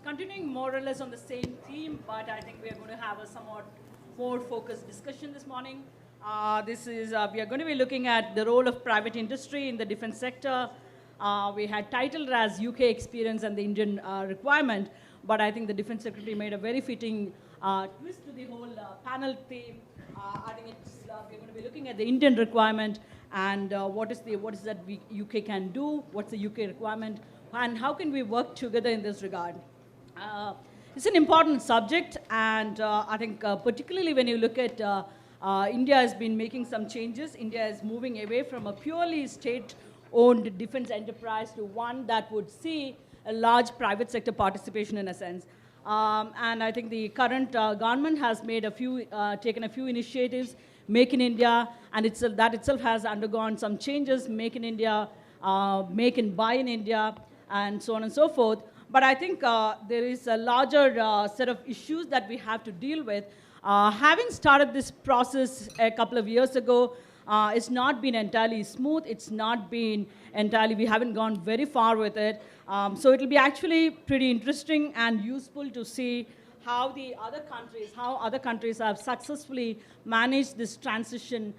Continuing more or less on the same theme, but I think we are going to have a somewhat more focused discussion this morning. We are going to be looking at the role of private industry in the defense sector. We had titled it as UK experience and the Indian requirement, but I think the Defense Secretary made a very fitting twist to the whole panel theme. I think we're going to be looking at the Indian requirement and what is that UK can do, what's the UK requirement, and how can we work together in this regard. It's an important subject, and I think particularly when you look at India has been making some changes. India is moving away from a purely state-owned defense enterprise to one that would see a large private sector participation in a sense. And I think the current government has made taken a few initiatives, Make in India, and that itself has undergone some changes, Make in India, Make and Buy in India, and so on and so forth. But I think there is a larger set of issues that we have to deal with. Having started this process a couple of years ago, it's not been entirely smooth. It's not been entirely, we haven't gone very far with it. So it'll be actually pretty interesting and useful to see how other countries have successfully managed this transition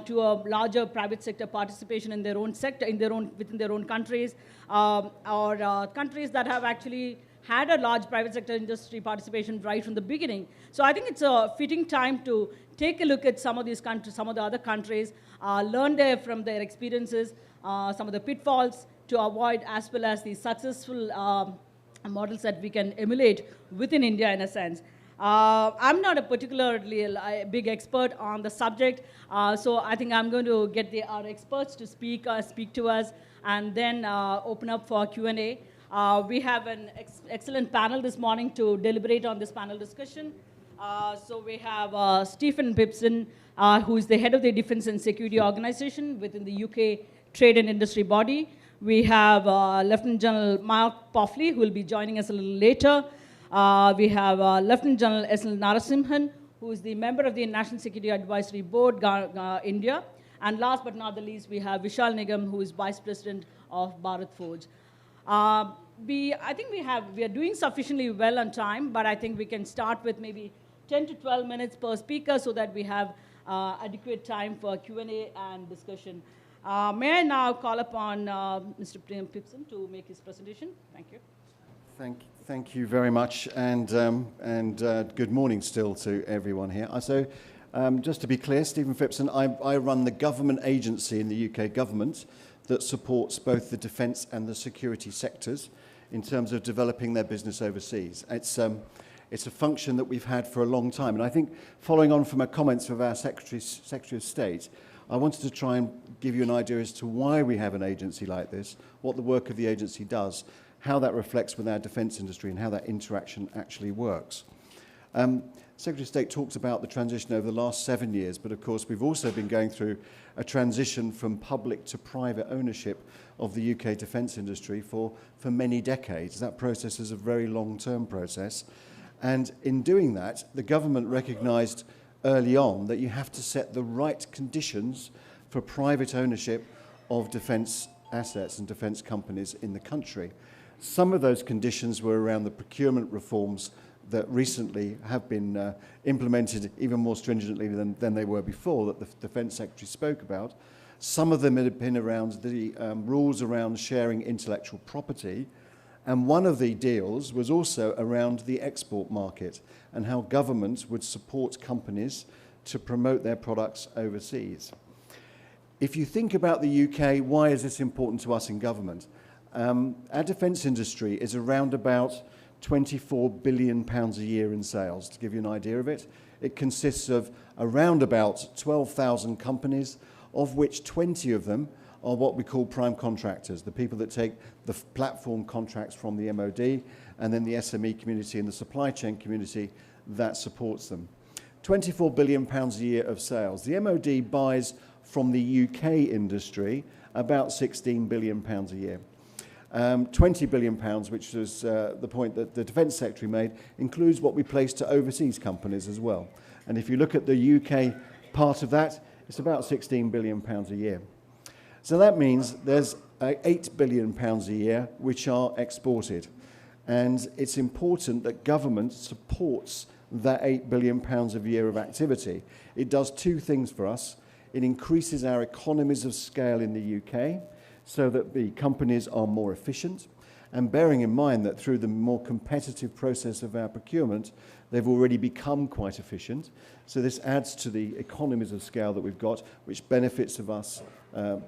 to a larger private sector participation in their own sector, within their own countries, or countries that have actually had a large private sector industry participation right from the beginning. So I think it's a fitting time to take a look at some of these countries, some of the other countries, learn from their experiences, some of the pitfalls to avoid, as well as the successful models that we can emulate within India in a sense. I'm not a particularly big expert on the subject, so I think I'm going to get our experts to speak to us and then open up for Q&A. We have an excellent panel this morning to deliberate on this panel discussion. So we have Stephen Phipson, who is the head of the Defense and Security Organization within the UK Trade and Industry Body. We have Lieutenant General Mark Poffley, who will be joining us a little later. We have Lieutenant General S.L. Narasimhan, who is the member of the National Security Advisory Board, India. And last but not the least, we have Vishal Nigam, who is Vice President of Bharat Forge. I think we are doing sufficiently well on time, but I think we can start with maybe 10 to 12 minutes per speaker so that we have adequate time for Q&A and discussion. May I now call upon Mr. Phipson to make his presentation? Thank you. Thank you very much, and good morning still to everyone here. So, just to be clear, Stephen Phipson, I run the government agency in the UK government that supports both the defence and the security sectors in terms of developing their business overseas. It's a function that we've had for a long time, and I think following on from our comments of our Secretary of State, I wanted to try and give you an idea as to why we have an agency like this, what the work of the agency does, how that reflects with our defence industry, and how that interaction actually works. Secretary of State talked about the transition over the last 7 years, but of course we've also been going through a transition from public to private ownership of the UK defence industry for many decades. That process is a very long-term process, and in doing that, the government recognised early on that you have to set the right conditions for private ownership of defence assets and defence companies in the country. Some of those conditions were around the procurement reforms that recently have been implemented even more stringently than they were before, that the Defence Secretary spoke about. Some of them had been around the rules around sharing intellectual property, and one of the deals was also around the export market and how governments would support companies to promote their products overseas. If you think about the UK, why is this important to us in government? Our defence industry is around about £24 billion a year in sales. To give you an idea of it, it consists of around about 12,000 companies, of which 20 of them are what we call prime contractors, the people that take the platform contracts from the MOD, and then the SME community and the supply chain community that supports them. £24 billion a year of sales. The MOD buys from the UK industry about £16 billion a year. £20 billion, which was the point that the Defence Secretary made, includes what we place to overseas companies as well. And if you look at the UK part of that, it's about £16 billion a year. So that means there's £8 billion a year which are exported. And it's important that government supports that £8 billion a year of activity. It does two things for us. It increases our economies of scale in the UK so that the companies are more efficient. And bearing in mind that through the more competitive process of our procurement, they've already become quite efficient. So this adds to the economies of scale that we've got, which benefits of us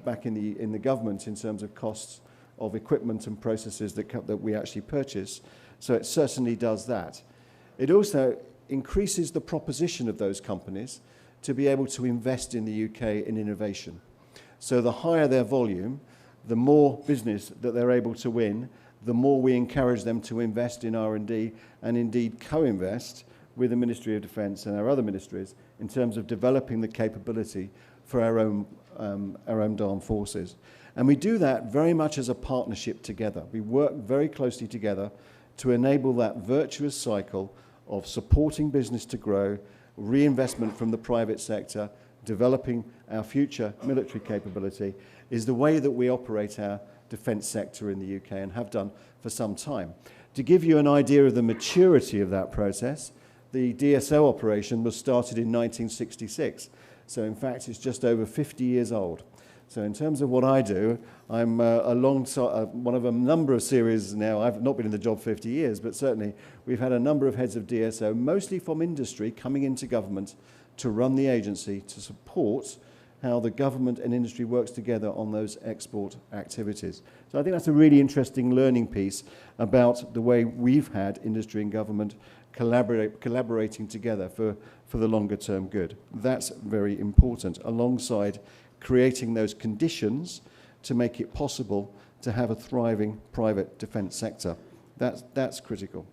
back in the government in terms of costs of equipment and processes that we actually purchase. So it certainly does that. It also increases the proposition of those companies to be able to invest in the UK in innovation. So the higher their volume, the more business that they're able to win, the more we encourage them to invest in R&D and indeed co-invest with the Ministry of Defence and our other ministries in terms of developing the capability for our own armed forces. And we do that very much as a partnership together. We work very closely together to enable that virtuous cycle of supporting business to grow, reinvestment from the private sector, developing our future military capability, is the way that we operate our defence sector in the UK and have done for some time. To give you an idea of the maturity of that process, the DSO operation was started in 1966. So in fact, it's just over 50 years old. So in terms of what I do, I'm one of a number of series now. I've not been in the job 50 years, but certainly we've had a number of heads of DSO, mostly from industry, coming into government to run the agency to support how the government and industry works together on those export activities. So I think that's a really interesting learning piece about the way we've had industry and government collaborating together for the longer term good. That's very important, alongside creating those conditions to make it possible to have a thriving private defence sector. That's critical.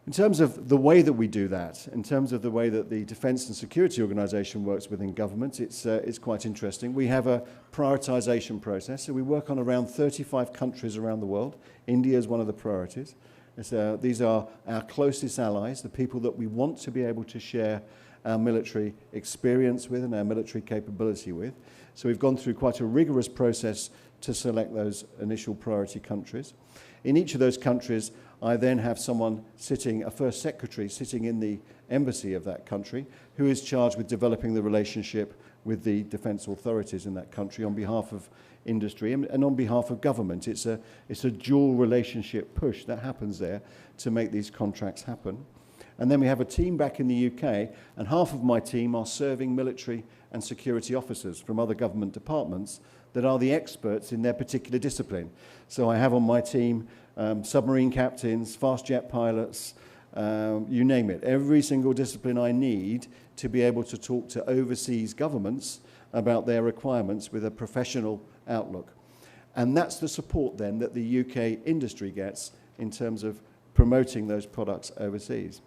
In terms of the way that we do that, in terms of the way that the Defence and Security Organisation works within government, it's quite interesting. We have a prioritisation process, so we work on around 35 countries around the world. India is one of the priorities. These are our closest allies, the people that we want to be able to share our military experience with and our military capability with. So we've gone through quite a rigorous process to select those initial priority countries. In each of those countries, I then have someone sitting, a first secretary sitting in the embassy of that country, who is charged with developing the relationship with the defence authorities in that country on behalf of industry and on behalf of government. It's a dual relationship push that happens there to make these contracts happen. And then we have a team back in the UK, and half of my team are serving military and security officers from other government departments that are the experts in their particular discipline. So I have on my team submarine captains, fast jet pilots, you name it. Every single discipline I need to be able to talk to overseas governments about their requirements with a professional outlook. And that's the support then that the UK industry gets in terms of promoting those products overseas.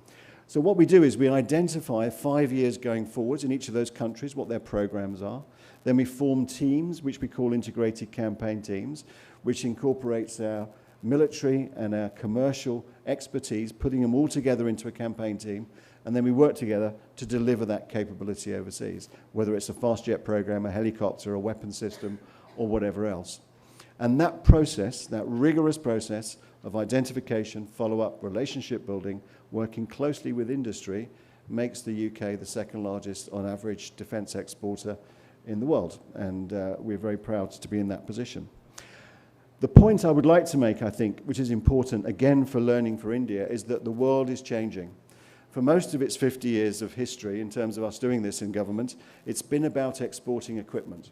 So what we do is we identify 5 years going forwards in each of those countries, what their programs are. Then we form teams, which we call integrated campaign teams, which incorporates our military and our commercial expertise, putting them all together into a campaign team, and then we work together to deliver that capability overseas, whether it's a fast jet program, a helicopter, a weapon system, or whatever else. And that process, that rigorous process of identification, follow-up, relationship building, working closely with industry, makes the UK the second largest, on average, defence exporter in the world. And we're very proud to be in that position. The point I would like to make, I think, which is important, again, for learning for India, is that the world is changing. For most of its 50 years of history, in terms of us doing this in government, it's been about exporting equipment.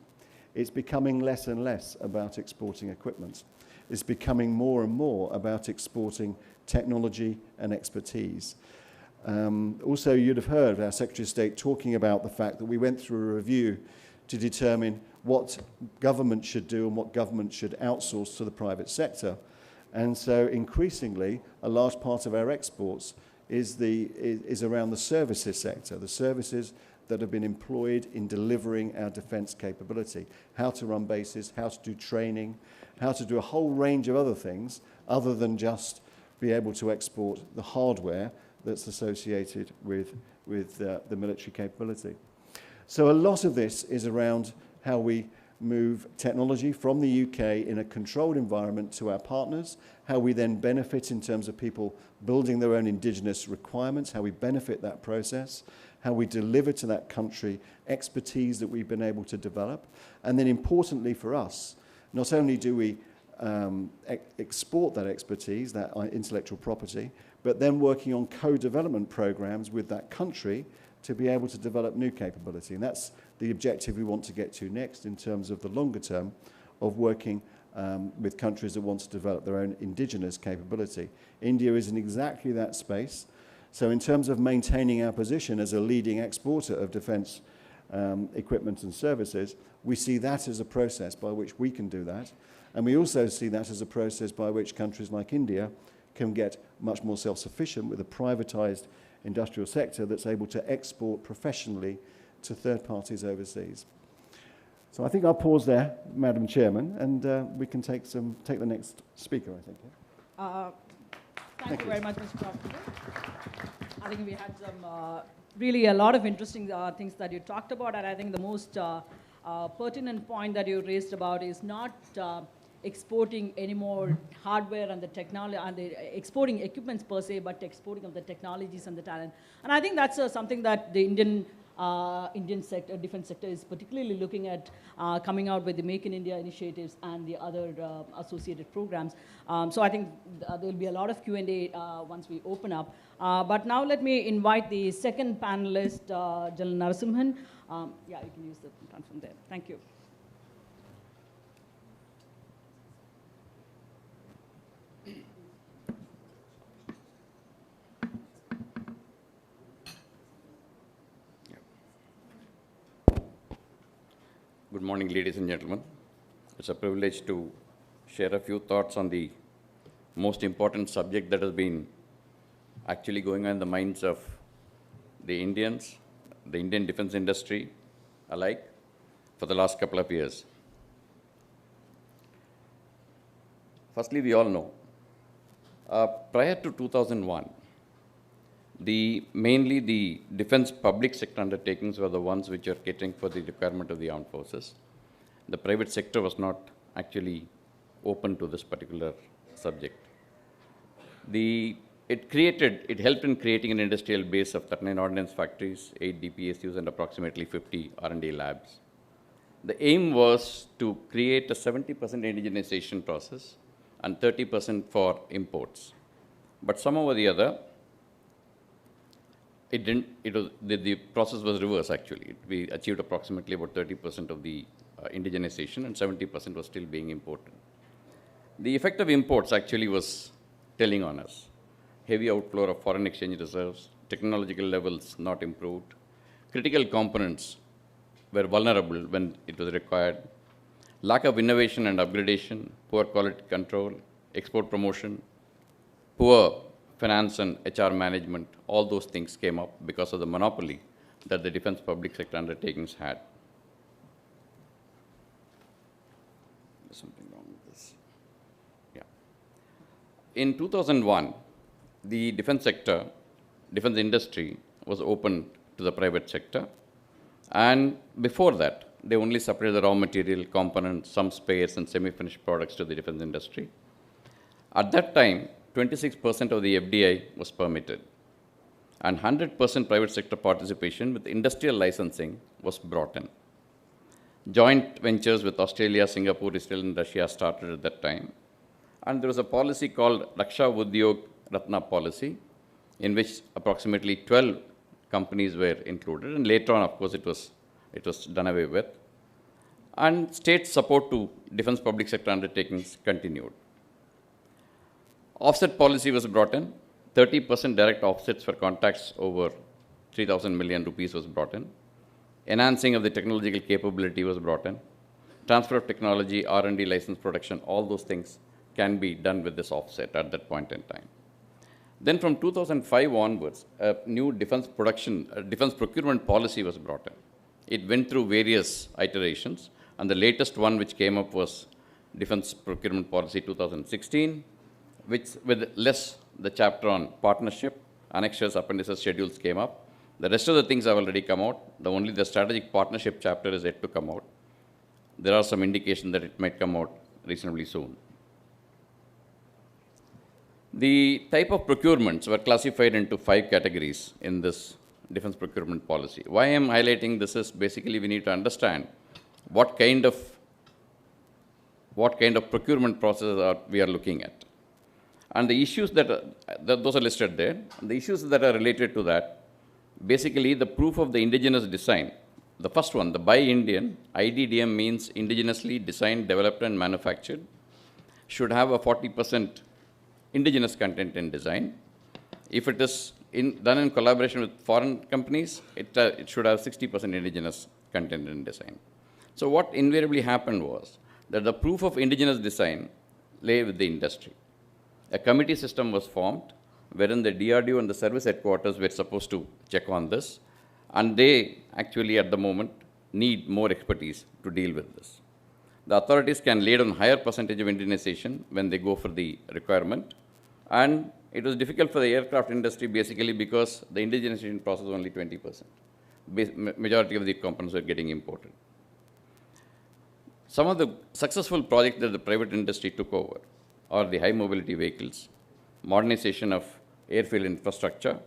It's becoming less and less about exporting equipment. It's becoming more and more about exporting technology and expertise. Also, you'd have heard our Secretary of State talking about the fact that we went through a review to determine what government should do and what government should outsource to the private sector. And so increasingly, a large part of our exports is around the services sector, the services that have been employed in delivering our defence capability, how to run bases, how to do training, how to do a whole range of other things other than just be able to export the hardware that's associated with the military capability. So a lot of this is around how we move technology from the UK in a controlled environment to our partners, how we then benefit in terms of people building their own indigenous requirements, how we benefit that process, how we deliver to that country expertise that we've been able to develop. And then importantly for us, not only do we export that expertise, that intellectual property, but then working on co-development programs with that country to be able to develop new capability. And that's the objective we want to get to next in terms of the longer term of working with countries that want to develop their own indigenous capability. India is in exactly that space. So in terms of maintaining our position as a leading exporter of defence equipment and services, we see that as a process by which we can do that. And we also see that as a process by which countries like India can get much more self-sufficient with a privatised industrial sector that's able to export professionally to third parties overseas. So I think I'll pause there, Madam Chairman, and we can take the next speaker, I think. Thank you very much, Mr. Professor. I think we had some really a lot of interesting things that you talked about, and I think the most pertinent point that you raised about is not exporting any more hardware and the technology and the exporting equipments per se, but exporting of the technologies and the talent. And I think that's something that the Indian sector, defense sector is particularly looking at, coming out with the Make in India initiatives and the other associated programs. So I think there'll be a lot of Q&A once we open up. But now let me invite the second panelist, General Narasimhan. Yeah, you can use the platform there. Thank you. Good morning, ladies and gentlemen. It's a privilege to share a few thoughts on the most important subject that has been actually going on in the minds of the Indians, the Indian defense industry alike, for the last couple of years. Firstly, we all know, prior to 2001, mainly the defense public sector undertakings were the ones which are catering for the requirement of the armed forces. The private sector was not actually open to this particular subject. It helped in creating an industrial base of 39 ordnance factories, 8 DPSUs, and approximately 50 R&D labs. The aim was to create a 70% indigenization process and 30% for imports. But somehow or the other, the process was reversed actually. We achieved approximately about 30% of the indigenization and 70% was still being imported. The effect of imports actually was telling on us. Heavy outflow of foreign exchange reserves, technological levels not improved, critical components were vulnerable when it was required, lack of innovation and upgradation, poor quality control, export promotion, poor finance and HR management, all those things came up because of the monopoly that the defense public sector undertakings had. There's something wrong with this. Yeah. In 2001, the defense industry was open to the private sector. And before that, they only supplied the raw material, components, some spares, and semi-finished products to the defense industry. At that time, 26% of the FDI was permitted, and 100% private sector participation with industrial licensing was brought in. Joint ventures with Australia, Singapore, Israel, and Russia started at that time. And there was a policy called Raksha Udyog Ratna policy, in which approximately 12 companies were included. And later on, of course, it was done away with. And state support to defense public sector undertakings continued. Offset policy was brought in. 30% direct offsets for contracts over 3,000 million rupees was brought in. Enhancing of the technological capability was brought in. Transfer of technology, R&D, license production, all those things can be done with this offset at that point in time. Then from 2005 onwards, a new defense procurement policy was brought in. It went through various iterations, and the latest one which came up was Defense Procurement Policy 2016, which with less the chapter on partnership, annexures, appendices, schedules came up. The rest of the things have already come out. The strategic partnership chapter is yet to come out. there are some indications that it might come out reasonably soon. The type of procurements were classified into 5 categories in this defense procurement policy. Why I am highlighting this is basically we need to understand what kind of procurement process we are looking at. And the issues those are listed there. And the issues that are related to that, basically the proof of the indigenous design. The first one, the Buy Indian, IDDM means indigenously designed, developed and manufactured, should have a 40% indigenous content in design. If it is done in collaboration with foreign companies, it should have 60% indigenous content in design. So what invariably happened was that the proof of indigenous design lay with the industry. A committee system was formed wherein the DRDO and the service headquarters were supposed to check on this, and they actually at the moment need more expertise to deal with this. The authorities can lay down higher percentage of indigenization when they go for the requirement, and it was difficult for the aircraft industry basically because the indigenization process was only 20%. Majority of the components were getting imported. Some of the successful projects that the private industry took over are the high mobility vehicles, modernization of airfield infrastructure,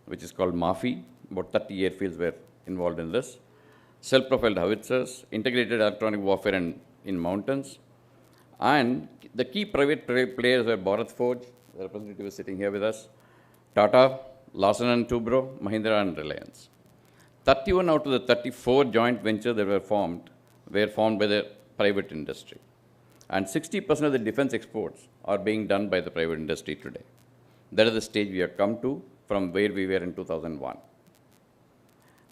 which is called MAFI. About 30 airfields were involved in this. Self-propelled howitzers, integrated electronic warfare in mountains. And the key private players were Bharat Forge, the representative is sitting here with us, Tata, Larsen & Toubro, Mahindra and Reliance. 31 out of the 34 joint ventures that were formed by the private industry. And 60% of the defense exports are being done by the private industry today. That is the stage we have come to from where we were in 2001.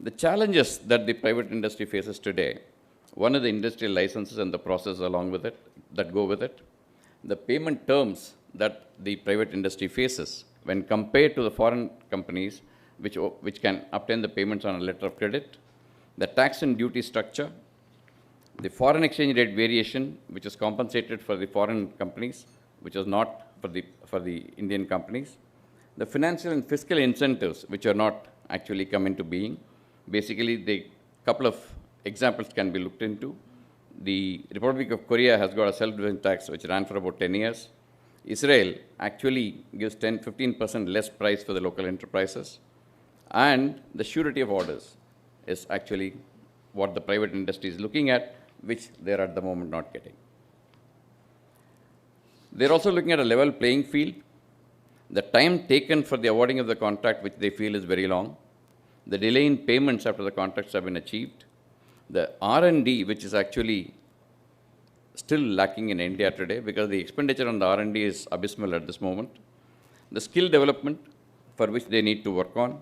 The challenges that the private industry faces today, one is the industrial licenses and the process along with it, that go with it. The payment terms that the private industry faces when compared to the foreign companies which can obtain the payments on a letter of credit, the tax and duty structure, the foreign exchange rate variation, which is compensated for the foreign companies, which is not for the Indian companies, the financial and fiscal incentives, which are not actually come into being. Basically, the couple of examples can be looked into. The Republic of Korea has got a self-driven tax which ran for about 10 years. Israel actually gives 15% less price for the local enterprises. And the surety of orders is actually what the private industry is looking at, which they are at the moment not getting. They're also looking at a level playing field. The time taken for the awarding of the contract, which they feel is very long. The delay in payments after the contracts have been achieved. The R&D, which is actually still lacking in India today because the expenditure on the R&D is abysmal at this moment. The skill development for which they need to work on,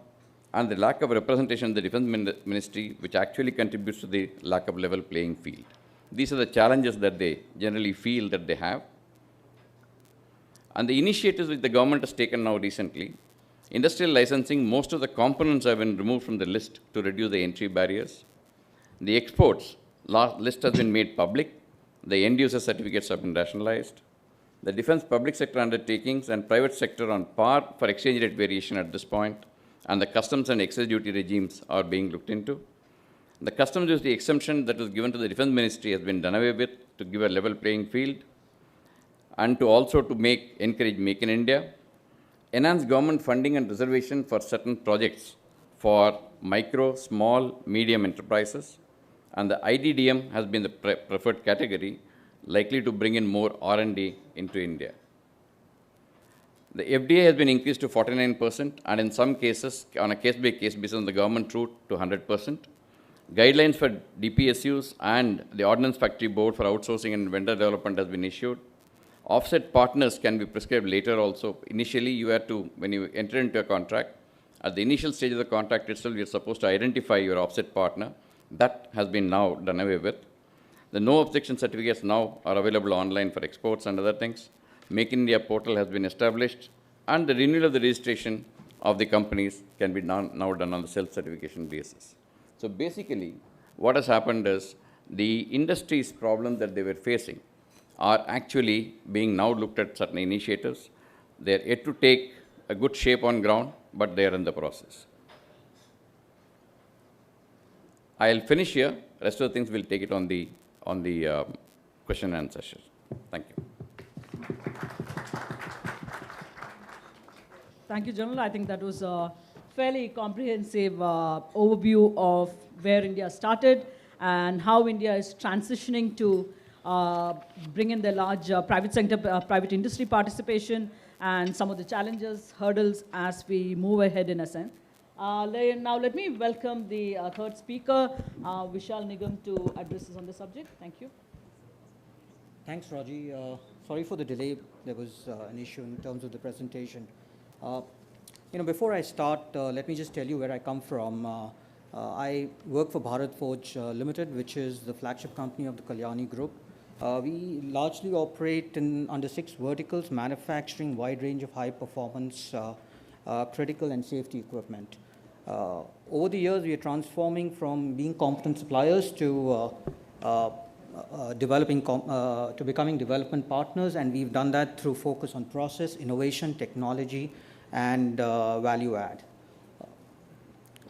and the lack of representation in the Defense Ministry, which actually contributes to the lack of level playing field. These are the challenges that they generally feel that they have. And the initiatives which the government has taken now recently, industrial licensing, most of the components have been removed from the list to reduce the entry barriers. The exports list has been made public. The end user certificates have been rationalized. The defense public sector undertakings and private sector on par for exchange rate variation at this point, and the customs and excise duty regimes are being looked into. The customs duty exemption that was given to the Defense Ministry has been done away with to give a level playing field, and to also to encourage Make in India. Enhance government funding and reservation for certain projects for micro, small, medium enterprises. And the IDDM has been the preferred category, likely to bring in more R&D into India. The FDA has been increased to 49%, and in some cases, on a case-by-case basis on the government route, to 100%. Guidelines for DPSUs and the Ordnance Factory Board for outsourcing and vendor development has been issued. Offset partners can be prescribed later also. Initially, you had to, when you enter into a contract, at the initial stage of the contract itself, you're supposed to identify your offset partner. That has been now done away with. The no objection certificates now are available online for exports and other things. Make in India portal has been established, and the renewal of the registration of the companies can be now done on the self-certification basis. So basically, what has happened is the industry's problems that they were facing are actually being now looked at certain initiatives. They're yet to take a good shape on ground, but they are in the process. I'll finish here. Rest of the things we'll take it on the on the question and answer session. Thank you. Thank you, General. I think that was a fairly comprehensive overview of where India started and how India is transitioning to bring in the large private sector, private industry participation, and some of the challenges, hurdles as we move ahead in ascent. Now let me welcome the third speaker, Vishal Nigam, to address us on the subject. Thank you. Thanks, Raji. Sorry for the delay. There was an issue in terms of the presentation. Before I start, let me just tell you where I come from. I work for Bharat Forge Limited, which is the flagship company of the Kalyani Group. We largely operate under 6 verticals, manufacturing wide range of high performance, critical and safety equipment. Over the years, we are transforming from being competent suppliers to becoming development partners, and we've done that through focus on process, innovation, technology, and value add.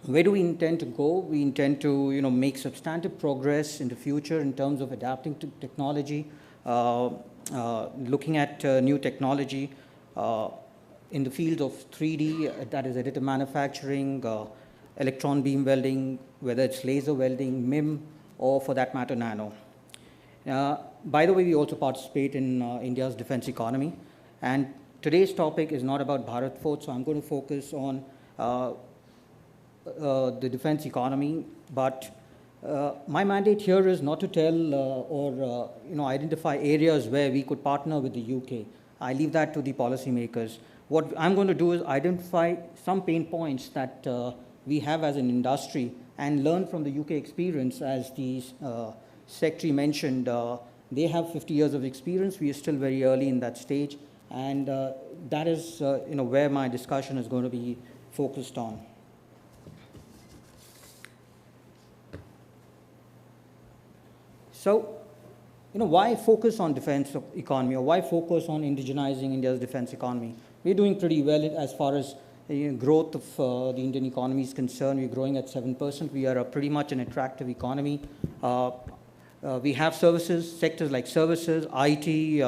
Where do we intend to go? We intend to make substantive progress in the future in terms of adapting to technology, looking at new technology in the field of 3D, that is additive manufacturing, electron beam welding, whether it's laser welding, MIM, or for that matter, nano. By the way, we also participate in India's defense economy. And today's topic is not about Bharat Forge, so I'm going to focus on the defense economy. But my mandate here is not to tell or identify areas where we could partner with the UK. I leave that to the policymakers. What I'm going to do is identify some pain points that we have as an industry and learn from the UK experience. As the Secretary mentioned, they have 50 years of experience. We are still very early in that stage, and that is where my discussion is going to be focused on. So, why focus on defense economy, or why focus on indigenizing India's defense economy? We're doing pretty well as far as growth of the Indian economy is concerned. We're growing at 7%. We are pretty much an attractive economy. We have sectors like services, IT,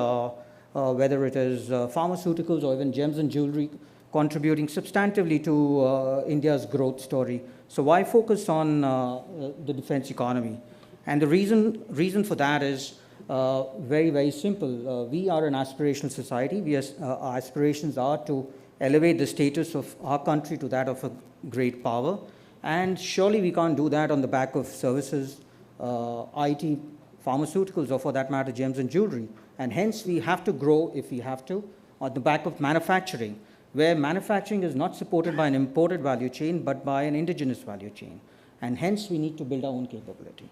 whether it is pharmaceuticals or even gems and jewelry, contributing substantively to India's growth story. So why focus on the defense economy? And the reason for that is very, very simple. We are an aspirational society. Our aspirations are to elevate the status of our country to that of a great power. And surely we can't do that on the back of services, IT, pharmaceuticals, or for that matter, gems and jewelry. And hence, we have to grow, if we have to, on the back of manufacturing, where manufacturing is not supported by an imported value chain, but by an indigenous value chain. And hence, we need to build our own capability.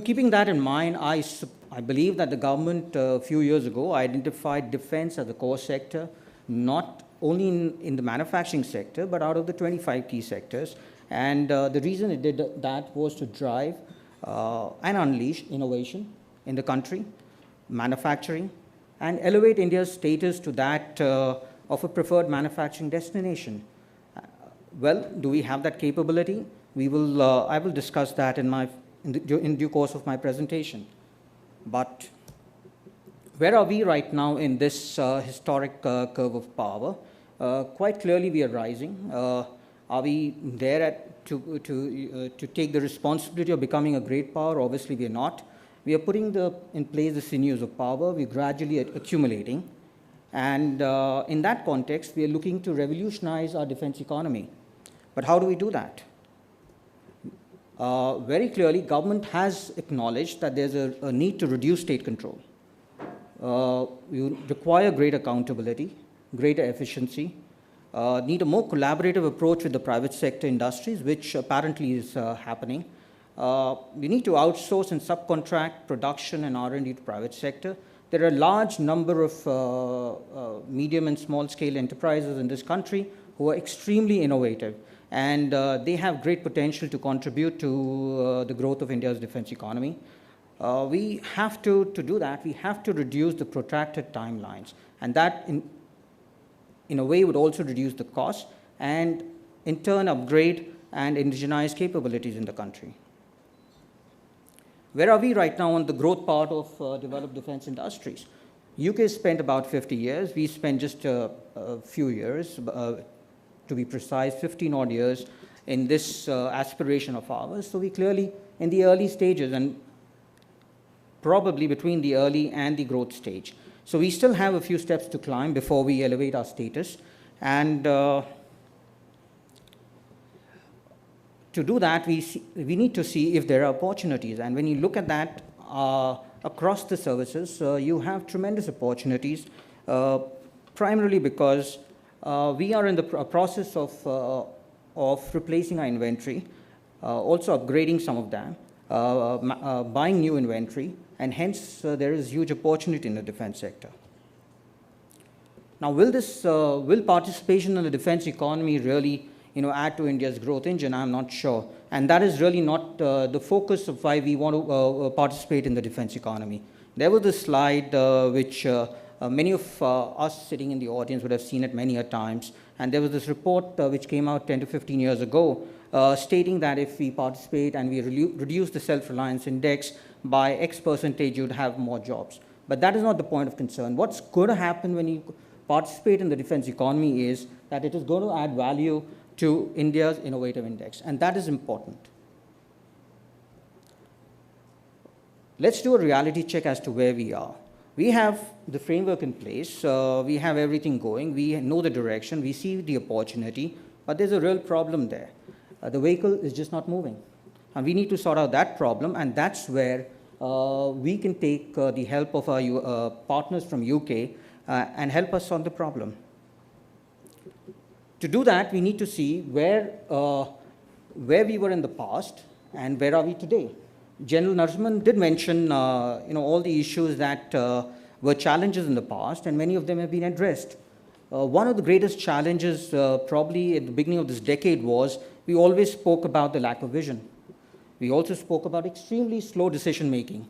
Keeping that in mind, I believe that the government a few years ago identified defense as a core sector, not only in the manufacturing sector, but out of the 25 key sectors. And the reason it did that was to drive and unleash innovation in the country, manufacturing, and elevate India's status to that of a preferred manufacturing destination. Well, do we have that capability? I will discuss that in due course of my presentation. But where are we right now in this historic curve of power? Quite clearly, we are rising. Are we there to take the responsibility of becoming a great power? Obviously, we are not. We are putting in place the sinews of power. We're gradually accumulating. And in that context, we are looking to revolutionize our defense economy. But how do we do that? Very clearly, government has acknowledged that there's a need to reduce state control. You require greater accountability, greater efficiency, need a more collaborative approach with the private sector industries, which apparently is happening. We need to outsource and subcontract production and R&D to private sector. There are a large number of medium and small scale enterprises in this country who are extremely innovative, and they have great potential to contribute to the growth of India's defense economy. We have to do that, we have to reduce the protracted timelines, and that in a way would also reduce the cost and in turn upgrade and indigenize capabilities in the country. Where are we right now on the growth part of developed defense industries? UK spent about 50 years. We spent just a few years, to be precise, 15 odd years in this aspiration of ours. So we clearly in the early stages and probably between the early and the growth stage. So we still have a few steps to climb before we elevate our status. And to do that, we need to see if there are opportunities. And when you look at that across the services, you have tremendous opportunities, primarily because we are in the process of replacing our inventory, also upgrading some of them, buying new inventory, and hence there is huge opportunity in the defense sector. Now, will participation in the defense economy really add to India's growth engine? I'm not sure. And that is really not the focus of why we want to participate in the defense economy. There was a slide which many of us sitting in the audience would have seen it many a times. And there was this report which came out 10 to 15 years ago stating that if we participate and we reduce the self-reliance index by X percentage, you'd have more jobs. But that is not the point of concern. What's going to happen when you participate in the defense economy is that it is going to add value to India's innovative index, and that is important. Let's do a reality check as to where we are. We have the framework in place, we have everything going, we know the direction, we see the opportunity, but there's a real problem there. The vehicle is just not moving. And we need to sort out that problem, and that's where we can take the help of our partners from UK and help us solve the problem. To do that, we need to see where we were in the past and where are we today. General Narasimhan did mention all the issues that were challenges in the past, and many of them have been addressed. One of the greatest challenges probably at the beginning of this decade was we always spoke about the lack of vision. We also spoke about extremely slow decision making.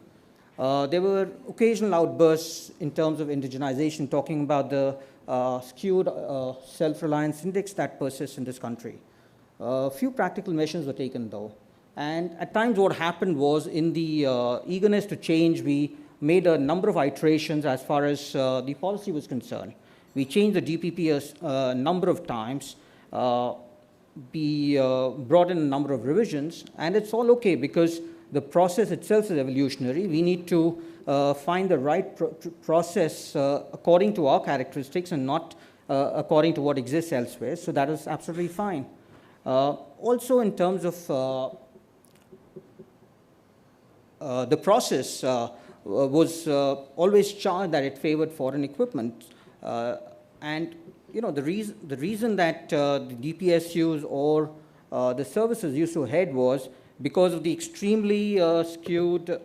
There were occasional outbursts in terms of indigenization, talking about the skewed self-reliance index that persists in this country. A few practical measures were taken, though. And at times what happened was, in the eagerness to change, we made a number of iterations as far as the policy was concerned. We changed the DPP a number of times. We brought in a number of revisions, and it's all okay because the process itself is evolutionary. We need to find the right process according to our characteristics and not according to what exists elsewhere. So that is absolutely fine. Also, in terms of the process was always charged that it favored foreign equipment. And the reason that the DPSUs or the services used to head was because of the extremely skewed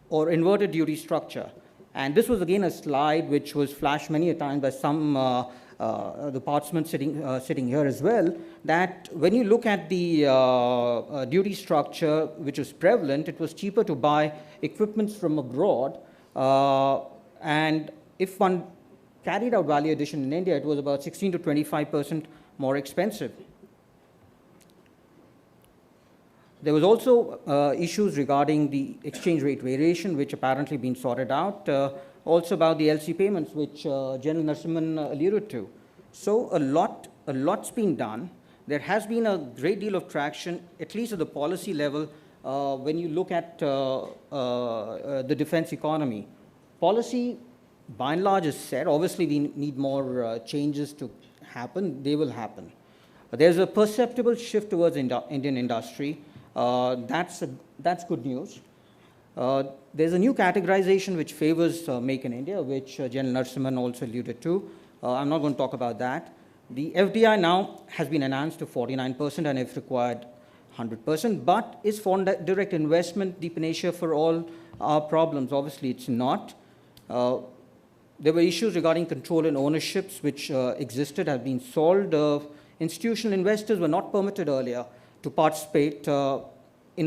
or inverted duty structure. And this was again a slide which was flashed many a time by some the participants sitting here as well, that when you look at the duty structure which was prevalent, it was cheaper to buy equipments from abroad, and if one carried out value addition in India, it was about 16 to 25% more expensive. There was also issues regarding the exchange rate variation, which apparently been sorted out. Also about the LC payments, which General Narasimhan alluded to. So a lot's been done. There has been a great deal of traction, at least at the policy level, when you look at the defense economy. Policy, by and large, is set. Obviously, we need more changes to happen. They will happen. There's a perceptible shift towards Indian industry. That's good news. There's a new categorization which favors Make in India, which General Narasimhan also alluded to. I'm not going to talk about that. The FDI now has been enhanced to 49%, and if required, 100%. But is foreign direct investment the panacea for all our problems? Obviously, it's not. There were issues regarding control and ownerships which existed, have been solved. Institutional investors were not permitted earlier to participate in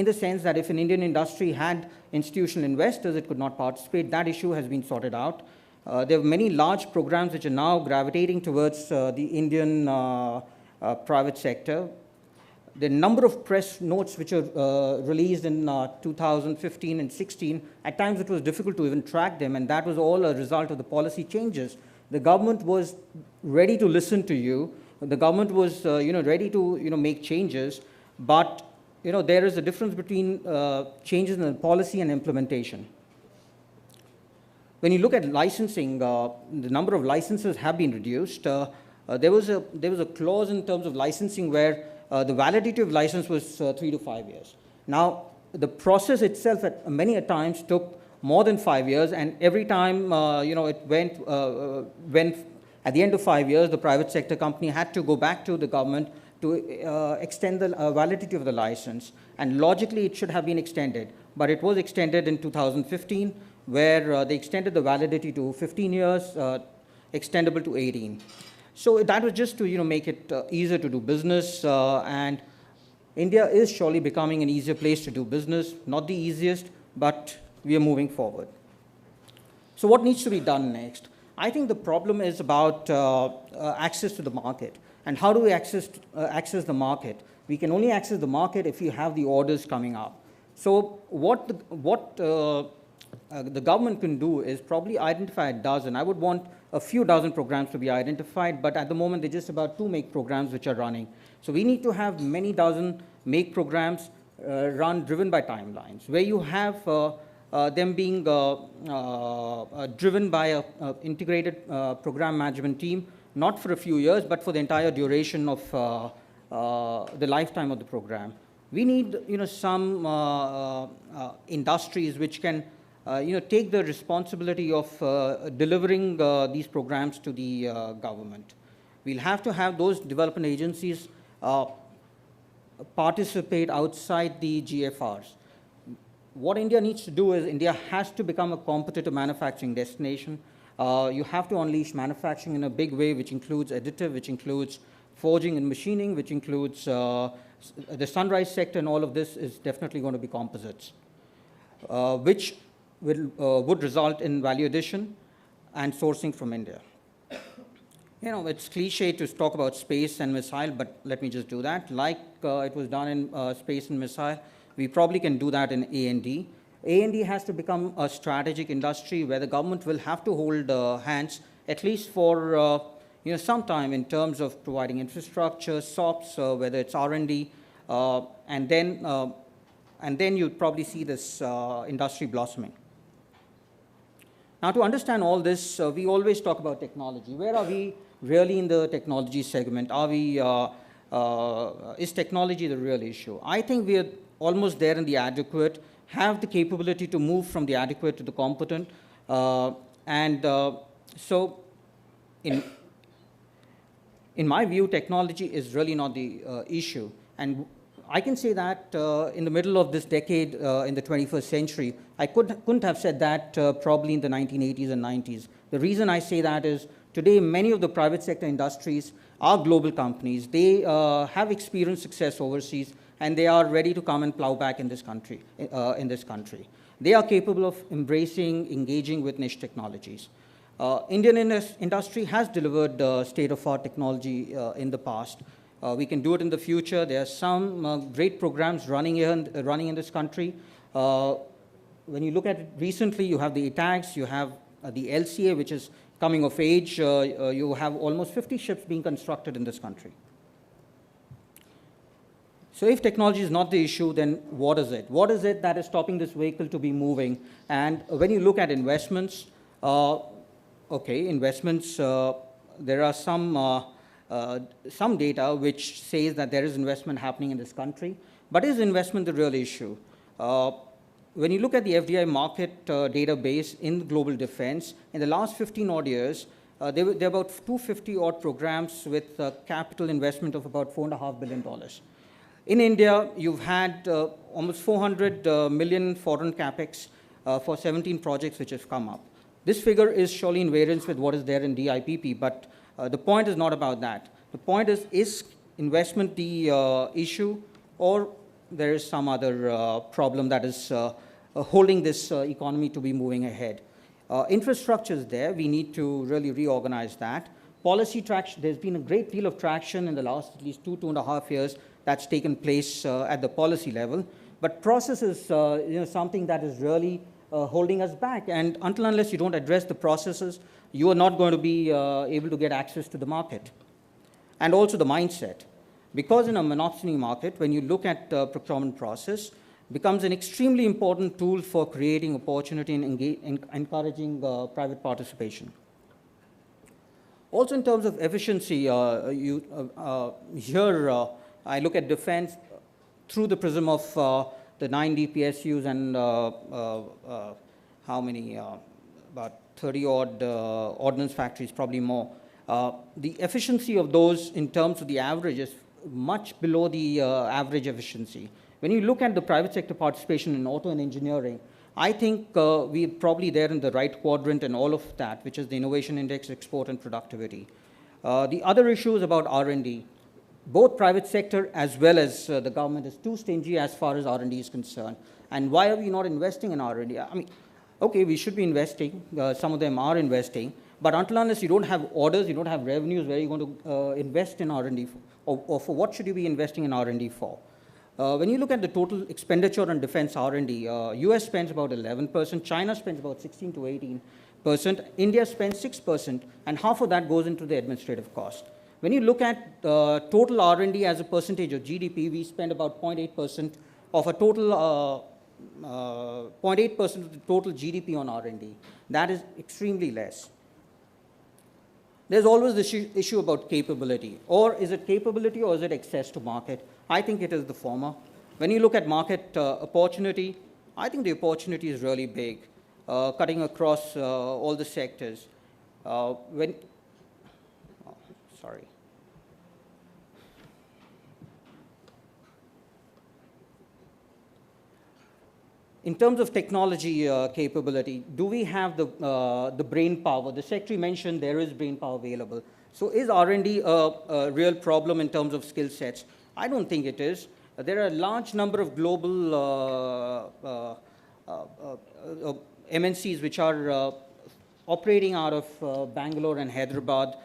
the sense that if an Indian industry had institutional investors, it could not participate. That issue has been sorted out. There are many large programs which are now gravitating towards the Indian private sector. the number of press notes which were released in 2015 and 16, at times it was difficult to even track them, and that was all a result of the policy changes. The government was ready to listen to you. The government was ready to make changes, but there is a difference between changes in the policy and implementation. When you look at licensing, the number of licenses have been reduced. There was a clause in terms of licensing where the validity of license was 3 to 5 years. Now, the process itself at many a times took more than 5 years, and every time it went at the end of 5 years, the private sector company had to go back to the government to extend the validity of the license. And logically, it should have been extended, but it was extended in 2015, where they extended the validity to 15 years, extendable to 18. So that was just to make it easier to do business, and India is surely becoming an easier place to do business. Not the easiest, but we are moving forward. So what needs to be done next? I think the problem is about access to the market. And how do we access the market? We can only access the market if you have the orders coming up. So what the government can do is probably identify a dozen. I would want a few dozen programs to be identified, but at the moment, there's just about 2 make programs which are running. So we need to have many dozen make programs driven by timelines, where you have them being driven by an integrated program management team, not for a few years, but for the entire duration of the lifetime of the program. We need some industries which can take the responsibility of delivering these programs to the government. We'll have to have those development agencies participate outside the GFRs. What India needs to do is India has to become a competitive manufacturing destination. You have to unleash manufacturing in a big way, which includes additive, which includes forging and machining, which includes the sunrise sector, and all of this is definitely going to be composites, which would result in value addition and sourcing from India. It's cliche to talk about space and missile, but let me just do that. Like it was done in space and missile, we probably can do that in A&D. A&D has to become a strategic industry where the government will have to hold hands, at least for some time, in terms of providing infrastructure, SOPs, whether it's R&D, and then you'd probably see this industry blossoming. Now, to understand all this, we always talk about technology. Where are we really in the technology segment? Is technology the real issue? I think we are almost there in the adequate, have the capability to move from the adequate to the competent. So in my view, technology is really not the issue. And I can say that in the middle of this decade, in the 21st century, I couldn't have said that probably in the 1980s and 90s. The reason I say that is today, many of the private sector industries are global companies. They have experienced success overseas, and they are ready to come and plow back in this country. They are capable of embracing, engaging with niche technologies. Indian industry has delivered state-of-art technology in the past. We can do it in the future. There are some great programs running in this country. When you look at it recently, you have the ATAGS, you have the LCA, which is coming of age. You have almost 50 ships being constructed in this country. So if technology is not the issue, then what is it? What is it that is stopping this vehicle to be moving? And when you look at investments, investments, there are some data which says that there is investment happening in this country. But is investment the real issue? When you look at the FDI market database in global defense, in the last 15 odd years, there are about 250 odd programs with capital investment of about $4.5 billion. In India, you've had almost 400 million foreign capex for 17 projects which have come up. This figure is surely in variance with what is there in DIPP, but the point is not about that. The point is investment the issue, or there is some other problem that is holding this economy to be moving ahead? Infrastructure is there. We need to really reorganize that. Policy traction, there's been a great deal of traction in the last at least 2.5 years that's taken place at the policy level. But process is something that is really holding us back. And until unless you don't address the processes, you are not going to be able to get access to the market. And also the mindset. Because in a monopsony market, when you look at the procurement process, becomes an extremely important tool for creating opportunity and encouraging private participation. Also in terms of efficiency, here I look at defense through the prism of the 9 DPSUs and how many, about 30-odd ordnance factories, probably more. The efficiency of those in terms of the average is much below the average efficiency. When you look at the private sector participation in auto and engineering, I think we're probably there in the right quadrant and all of that, which is the innovation index, export, and productivity. The other issue is about R&D. Both private sector as well as the government is too stingy as far as R&D is concerned. And why are we not investing in R&D? I mean, okay, we should be investing. Some of them are investing. But until unless you don't have orders, you don't have revenues, where are you going to invest in R&D? Or for what should you be investing in R&D for? When you look at the total expenditure on defense R&D, US spends about 11%, China spends about 16 to 18%, India spends 6%, and half of that goes into the administrative cost. When you look at total R&D as a percentage of GDP, we spend about 0.8% of a total 0.8% of the total GDP on R&D. That is extremely less. There's always this issue about capability. Or is it capability or is it access to market? I think it is the former. When you look at market opportunity, I think the opportunity is really big, cutting across all the sectors. In terms of technology capability, do we have the brain power? The Secretary mentioned there is brain power available. So is R&D a real problem in terms of skill sets? I don't think it is. There are a large number of global MNCs which are operating out of Bangalore and Hyderabad,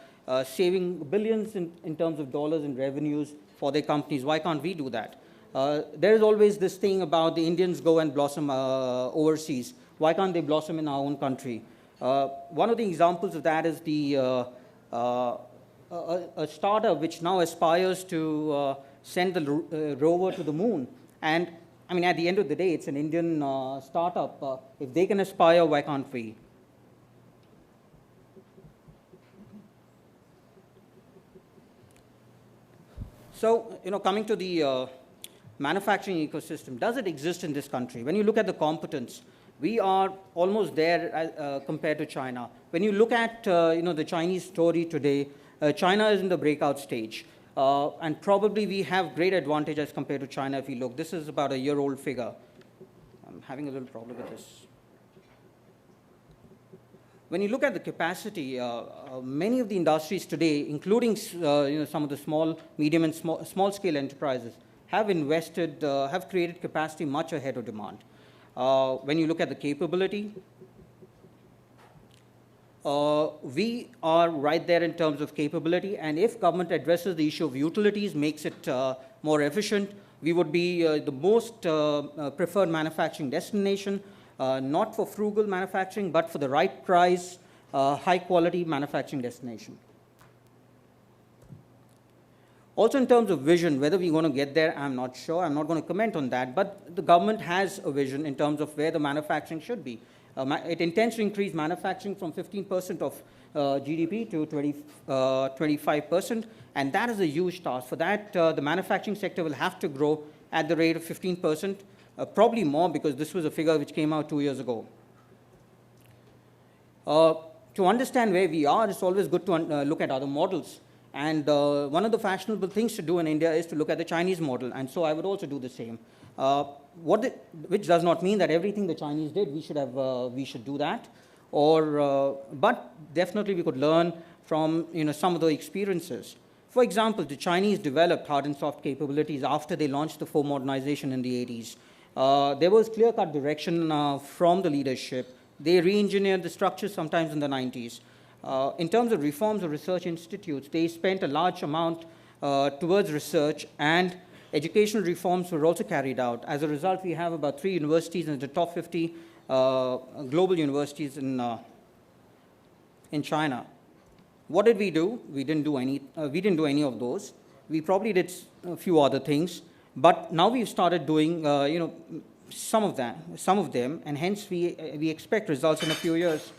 saving billions in terms of dollars in revenues for their companies. Why can't we do that? There is always this thing about the Indians go and blossom overseas. Why can't they blossom in our own country? One of the examples of that is a startup which now aspires to send the rover to the moon. And I mean, at the end of the day, it's an Indian startup. If they can aspire, why can't we? So, coming to the manufacturing ecosystem, does it exist in this country? When you look at the competence, we are almost there compared to China. When you look at the Chinese story today, China is in the breakout stage. And probably we have great advantage as compared to China if you look. This is about a year-old figure. I'm having a little problem with this. When you look at the capacity, many of the industries today, including some of the small, medium, and small-scale enterprises, have invested, have created capacity much ahead of demand. When you look at the capability, we are right there in terms of capability, and if government addresses the issue of utilities, makes it more efficient, we would be the most preferred manufacturing destination, not for frugal manufacturing, but for the right price, high-quality manufacturing destination. Also, in terms of vision, whether we're going to get there, I'm not sure. I'm not going to comment on that. But the government has a vision in terms of where the manufacturing should be. It intends to increase manufacturing from 15% of GDP to 25%. And that is a huge task. For that, the manufacturing sector will have to grow at the rate of 15%, probably more, because this was a figure which came out 2 years ago. To understand where we are, it's always good to look at other models. And one of the fashionable things to do in India is to look at the Chinese model. And so I would also do the same. Which does not mean that everything the Chinese did, we should do that. But definitely we could learn from some of the experiences. For example, the Chinese developed hard and soft capabilities after they launched the 4 modernization in the 80s. There was clear-cut direction from the leadership. They re-engineered the structures sometimes in the 90s. In terms of reforms of research institutes, they spent a large amount towards research and Educational reforms were also carried out. As a result, we have about 3 universities in the top 50 global universities in China. What did we do? We didn't do any of those. We probably did a few other things, but now we've started doing, some of them, and hence we expect results in a few years.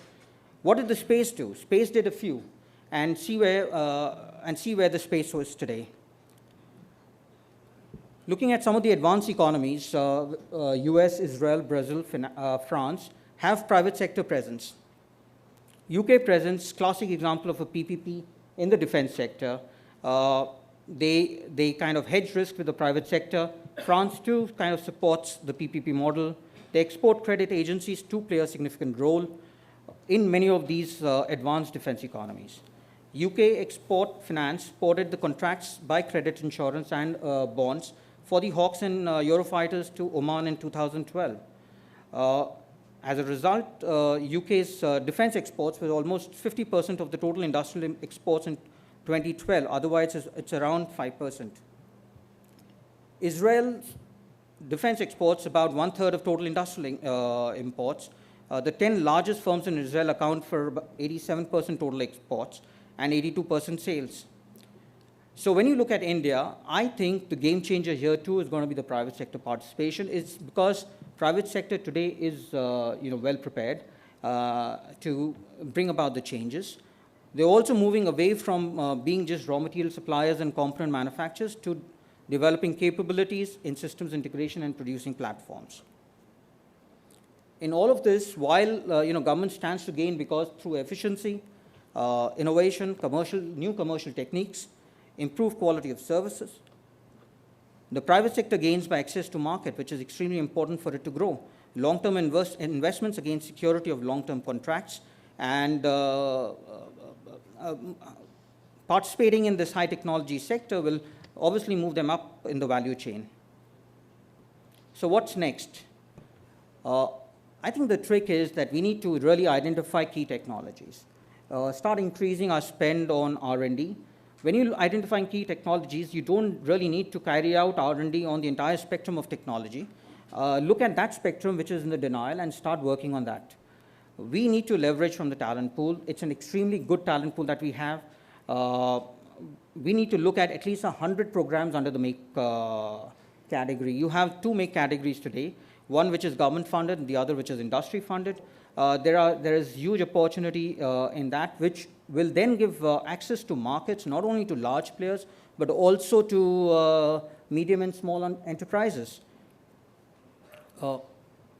What did the space do? Space did a few, and see where the space was today. Looking at some of the advanced economies, US, Israel, Brazil, France, have private sector presence. UK presence, classic example of a PPP in the defense sector. They kind of hedge risk with the private sector. France too kind of supports the PPP model. The export credit agencies too play a significant role in many of these advanced defense economies. UK Export Finance supported the contracts by credit insurance and bonds for the Hawks and Eurofighters to Oman in 2012. As a result, UK's defense exports were almost 50% of the total industrial exports in 2012. Otherwise, it's around 5%. Israel's defense exports about 1/3 of total industrial imports. The 10 largest firms in Israel account for about 87% total exports and 82% sales. So when you look at India, I think the game changer here too is going to be the private sector participation. It's because private sector today is well prepared to bring about the changes. They're also moving away from being just raw material suppliers and component manufacturers to developing capabilities in systems integration and producing platforms. In all of this, while government stands to gain because through efficiency, innovation, new commercial techniques, improved quality of services, the private sector gains by access to market, which is extremely important for it to grow. Long-term investments against security of long-term contracts, and participating in this high technology sector will obviously move them up in the value chain. So what's next? I think the trick is that we need to really identify key technologies. Start increasing our spend on R&D. When you're identifying key technologies, you don't really need to carry out R&D on the entire spectrum of technology. Look at that spectrum which is in the denial and start working on that. We need to leverage from the talent pool. It's an extremely good talent pool that we have. We need to look at least 100 programs under the MAKE category. You have 2 MAKE categories today, one which is government funded and the other which is industry funded. There is huge opportunity in that, which will then give access to markets, not only to large players, but also to medium and small enterprises.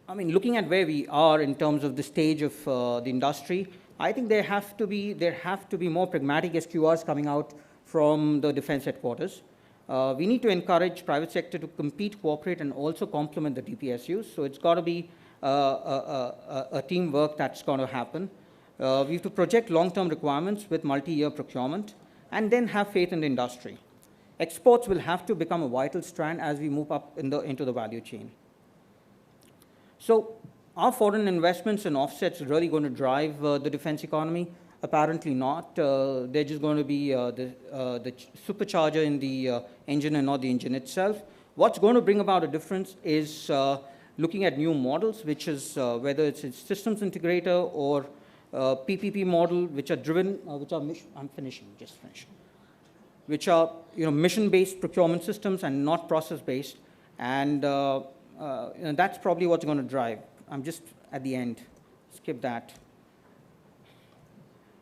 Looking at where we are in terms of the stage of the industry, I think there have to be more pragmatic SQRs coming out from the defense headquarters. We need to encourage private sector to compete, cooperate, and also complement the DPSUs. So it's got to be a teamwork that's going to happen. We have to project long-term requirements with multi-year procurement and then have faith in the industry. Exports will have to become a vital strand as we move up into the value chain. So are foreign investments and offsets really going to drive the defense economy? Apparently not. They're just going to be the supercharger in the engine and not the engine itself. What's going to bring about a difference is looking at new models, which is whether it's a systems integrator or PPP model, which are driven, which are mission-based procurement systems and not process-based, and that's probably what's going to drive. I'm just at the end. Skip that.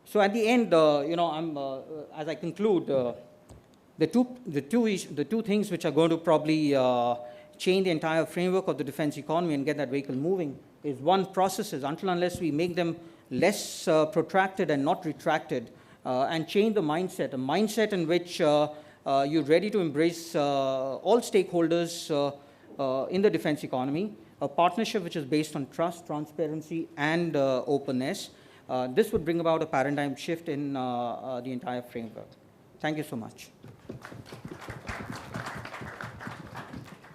So at the end, as I conclude, the two things which are going to probably change the entire framework of the defense economy and get that vehicle moving is, one, processes. Until unless we make them less protracted and not retracted, and change the mindset, a mindset in which you're ready to embrace all stakeholders in the defense economy, a partnership which is based on trust, transparency, and openness. This would bring about a paradigm shift in the entire framework. Thank you so much.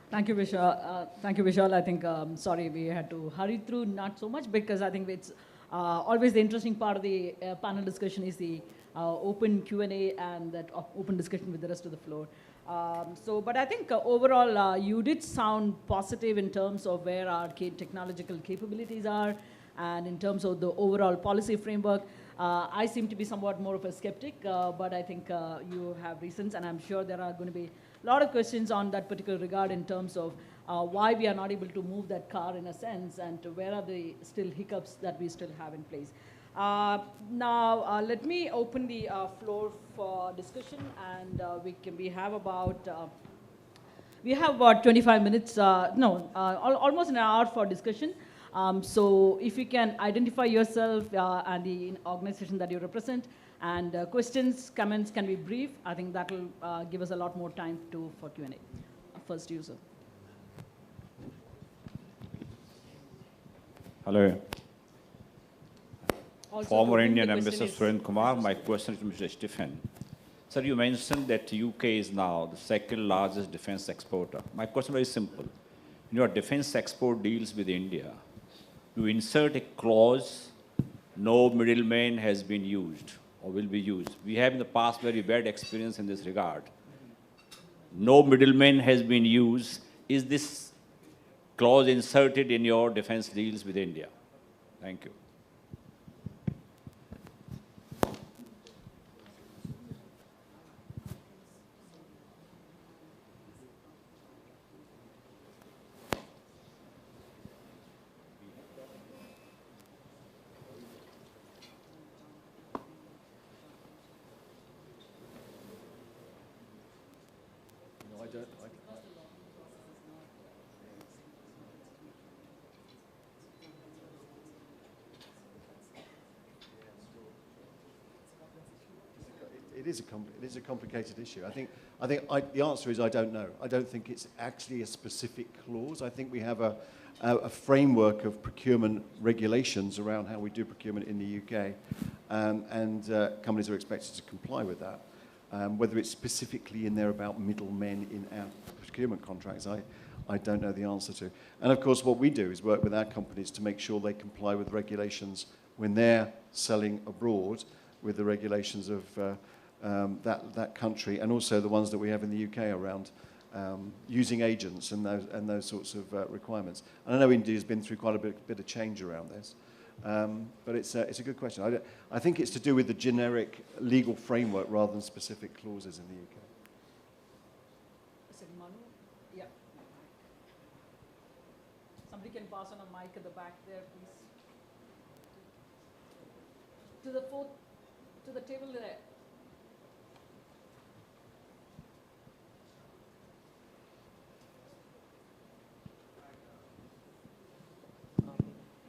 Thank you, Vishal. I think, sorry, we had to hurry through, not so much, because I think it's always the interesting part of the panel discussion is the open Q&A and that open discussion with the rest of the floor. But I think overall, you did sound positive in terms of where our technological capabilities are, and in terms of the overall policy framework. I seem to be somewhat more of a skeptic, but I think you have reasons, and I'm sure there are going to be a lot of questions on that particular regard in terms of why we are not able to move that car in a sense, and where are the still hiccups that we still have in place. Now, let me open the floor for discussion, and we have about 25 minutes, almost an hour for discussion. So if you can identify yourself and the organization that you represent, and questions, comments can be brief, I think that will give us a lot more time for Q&A. First user. Hello. Also, Former hoping the Indian question Ambassador is- Surendra Kumar, my question is to Mr. Stephen. Sir, you mentioned that UK is now the second largest defense exporter. My question is very simple. In your defense export deals with India, you insert a clause, no middleman has been used or will be used. We have in the past very bad experience in this regard. No middleman has been used. Is this clause inserted in your defense deals with India? Thank you. No, I don't. It is a complicated issue. I think the answer is I don't know. I don't think it's actually a specific clause. I think we have a framework of procurement regulations around how we do procurement in the UK, and companies are expected to comply with that. Whether it's specifically in there about middlemen in our procurement contracts, I don't know the answer to. And of course, what we do is work with our companies to make sure they comply with regulations when they're selling abroad, with the regulations of that country, and also the ones that we have in the UK around using agents and those sorts of requirements. And I know India has been through quite a bit of change around this, but it's a good question. I think it's to do with the generic legal framework rather than specific clauses in the UK. Is it Manu? Yeah. Somebody can pass on a mic at the back there, please. To the table there.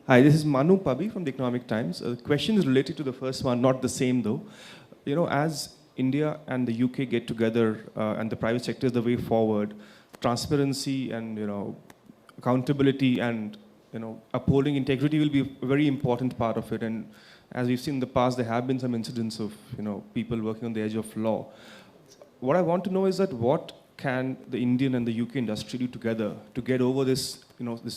Hi, this is Manu Pabi from the Economic Times. The question is related to the first one, not the same though. You know, as India and the UK get together and the private sector is the way forward, transparency and, accountability and, upholding integrity will be a very important part of it. And as we've seen in the past, there have been some incidents of, people working on the edge of law. What I want to know is that what can the Indian and the UK industry do together to get over this,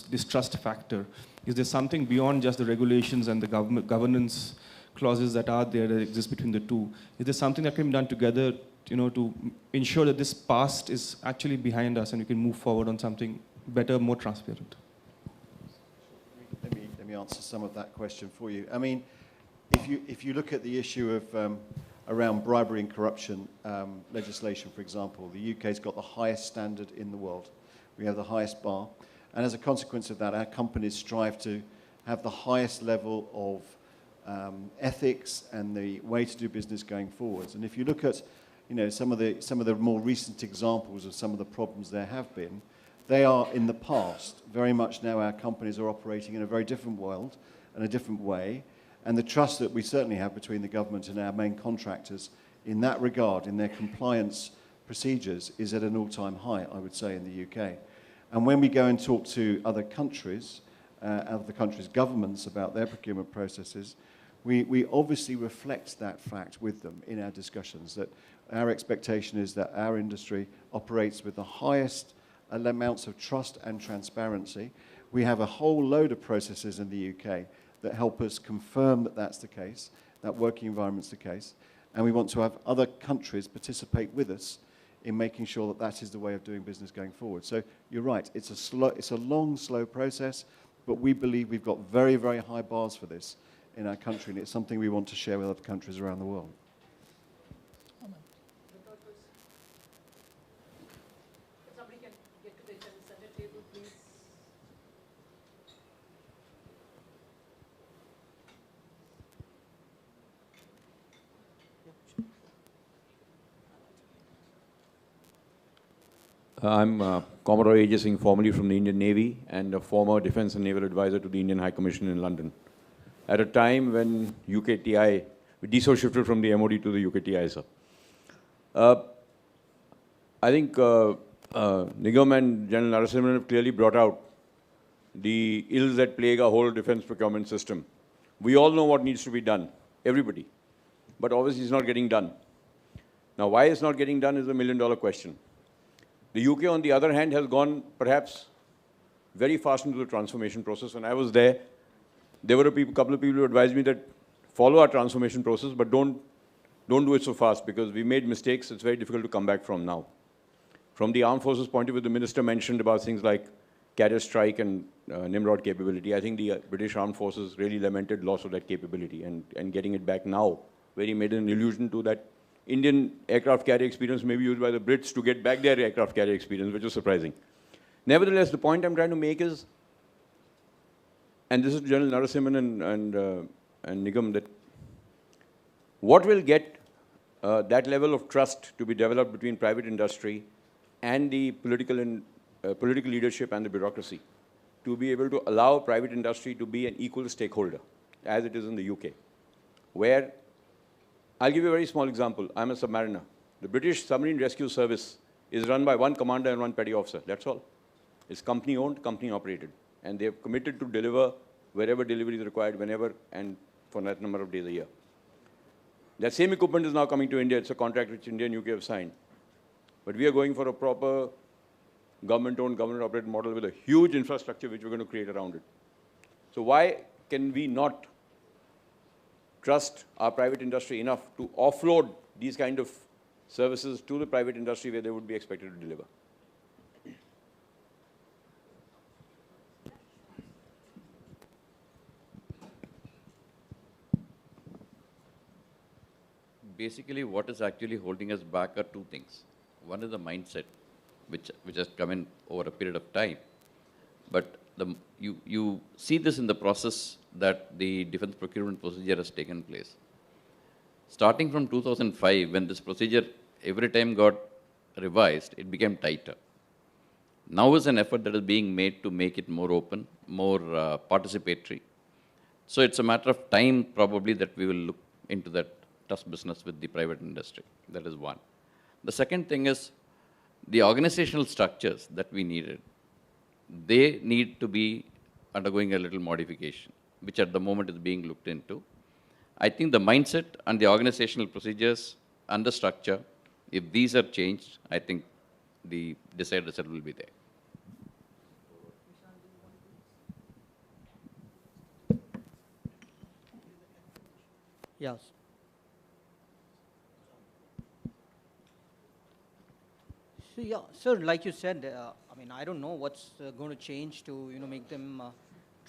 this trust factor? Is there something beyond just the regulations and the governance clauses that are there that exist between the two? Is there something that can be done together, to ensure that this past is actually behind us and we can move forward on something better, more transparent? Let me answer some of that question for you. I mean, if you look at the issue of around bribery and corruption legislation, for example, the UK's got the highest standard in the world. We have the highest bar. And as a consequence of that, our companies strive to have the highest level of ethics and the way to do business going forwards. And if you look at, some of the more recent examples of some of the problems there have been, they are in the past. Very much now our companies are operating in a very different world and a different way. And the trust that we certainly have between the government and our main contractors in that regard, in their compliance procedures, is at an all-time high, I would say, in the UK. And when we go and talk to other countries' governments about their procurement processes, we obviously reflect that fact with them in our discussions, that our expectation is that our industry operates with the highest amounts of trust and transparency. We have a whole load of processes in the UK that help us confirm that that's the case, that working environment's the case, and we want to have other countries participate with us in making sure that that is the way of doing business going forward. So you're right, it's a long, slow process, but we believe we've got very, very high bars for this in our country, and it's something we want to share with other countries around the world. If somebody can get to the center table, please. I'm Commodore A.J. Singh, formerly from the Indian Navy and a former Defence and Naval Advisor to the Indian High Commission in London. At a time when UKTI, DSO shifted from the MOD to the UKTI, sir. I think Nigam and General Narasimhan have clearly brought out the ills that plague our whole defence procurement system. We all know what needs to be done, everybody. But obviously it's not getting done. Now, why it's not getting done is a million-dollar question. The UK, on the other hand, has gone perhaps very fast into the transformation process. When I was there were a couple of people who advised me that follow our transformation process, but don't do it so fast because we made mistakes. It's very difficult to come back from now. From the armed forces point of view, the minister mentioned about things like carrier strike and Nimrod capability. I think the British armed forces really lamented loss of that capability and getting it back now, where he made an allusion to that Indian aircraft carrier experience may be used by the Brits to get back their aircraft carrier experience, which is surprising. Nevertheless, the point I'm trying to make is, and this is General Narasimhan and Nigam, that what will get that level of trust to be developed between private industry and the political leadership and the bureaucracy to be able to allow private industry to be an equal stakeholder, as it is in the UK, where I'll give you a very small example. I'm a submariner. The British Submarine Rescue Service is run by one commander and one petty officer. That's all. It's company-owned, company-operated. And they're committed to deliver wherever delivery is required, whenever, and for that number of days a year. That same equipment is now coming to India. It's a contract which India and UK have signed. But we are going for a proper government-owned, government-operated model with a huge infrastructure which we're going to create around it. So why can we not trust our private industry enough to offload these kind of services to the private industry where they would be expected to deliver? Basically, what is actually holding us back are two things. One is the mindset, which has come in over a period of time. But you see this in the process that the defense procurement procedure has taken place. Starting from 2005, when this procedure every time got revised, it became tighter. Now is an effort that is being made to make it more open, more participatory. So it's a matter of time probably that we will look into that trust business with the private industry. That is one. The second thing is the organizational structures that we needed. They need to be undergoing a little modification, which at the moment is being looked into. I think the mindset and the organizational procedures and the structure, if these are changed, I think the desired result will be there. Yes. So yeah, sir, like you said, I mean, I don't know what's going to change to make them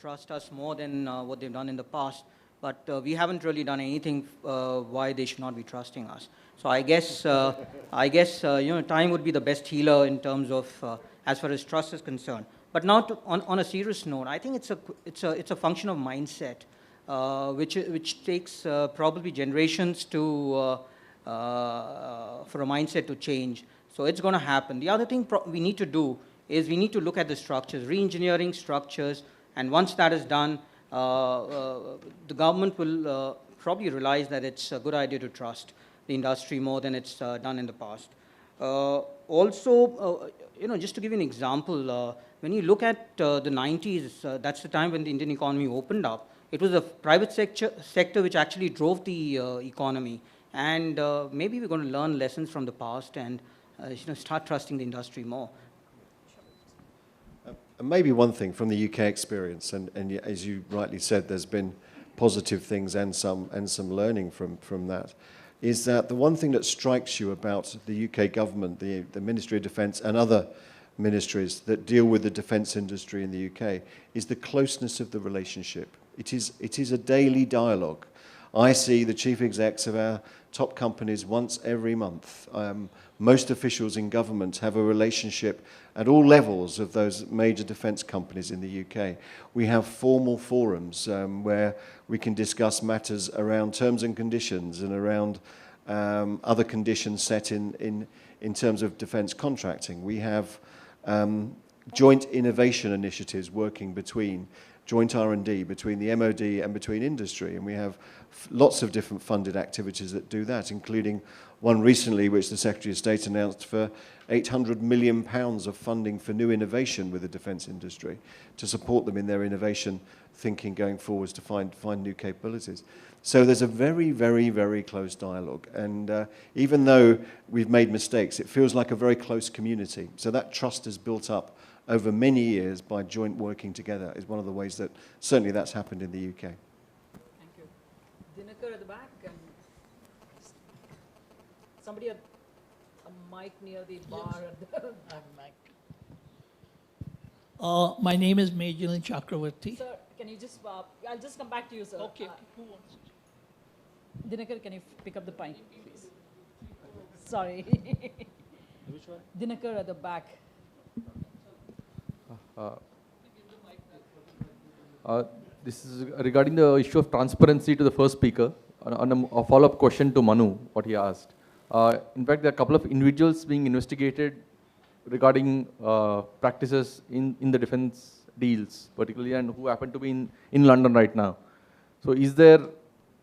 trust us more than what they've done in the past. But we haven't really done anything why they should not be trusting us. So I guess time would be the best healer in terms of as far as trust is concerned. But now on a serious note, I think it's a function of mindset, which takes probably generations to for a mindset to change. So it's going to happen. The other thing we need to do is we need to look at the structures, re-engineering structures, and once that is done, the government will probably realize that it's a good idea to trust the industry more than it's done in the past. Also, just to give you an example, when you look at the 90s, that's the time when the Indian economy opened up. It was the private sector which actually drove the economy. And maybe we're going to learn lessons from the past and start trusting the industry more. And maybe one thing from the UK experience, and as you rightly said, there's been positive things and some learning from that, is that the one thing that strikes you about the UK government, the Ministry of Defence and other ministries that deal with the defence industry in the UK is the closeness of the relationship. It is a daily dialogue. I see the chief execs of our top companies once every month. Most officials in government have a relationship at all levels of those major defence companies in the UK. We have formal forums where we can discuss matters around terms and conditions and around other conditions set in terms of defence contracting. We have joint innovation initiatives working between joint R&D between the MOD and between industry, and we have lots of different funded activities that do that, including one recently which the Secretary of State announced for £800 million of funding for new innovation with the defence industry to support them in their innovation thinking going forwards to find new capabilities. So there's a very, very, very close dialogue, and even though we've made mistakes, it feels like a very close community. So that trust is built up over many years by joint working together is one of the ways that certainly that's happened in the UK. Thank you. Dinakar at the back, and somebody a mic near the bar. My name is Majil Chakravarti. Sir, can you just, I'll just come back to you, sir. Okay, who wants it? Dinakar, can you pick up the mic, please? Sorry. Which one? Dinakar at the back. This is regarding the issue of transparency to the first speaker, on a follow-up question to Manu, what he asked. In fact, there are a couple of individuals being investigated regarding practices in the defense deals, particularly, and who happen to be in London right now. So is there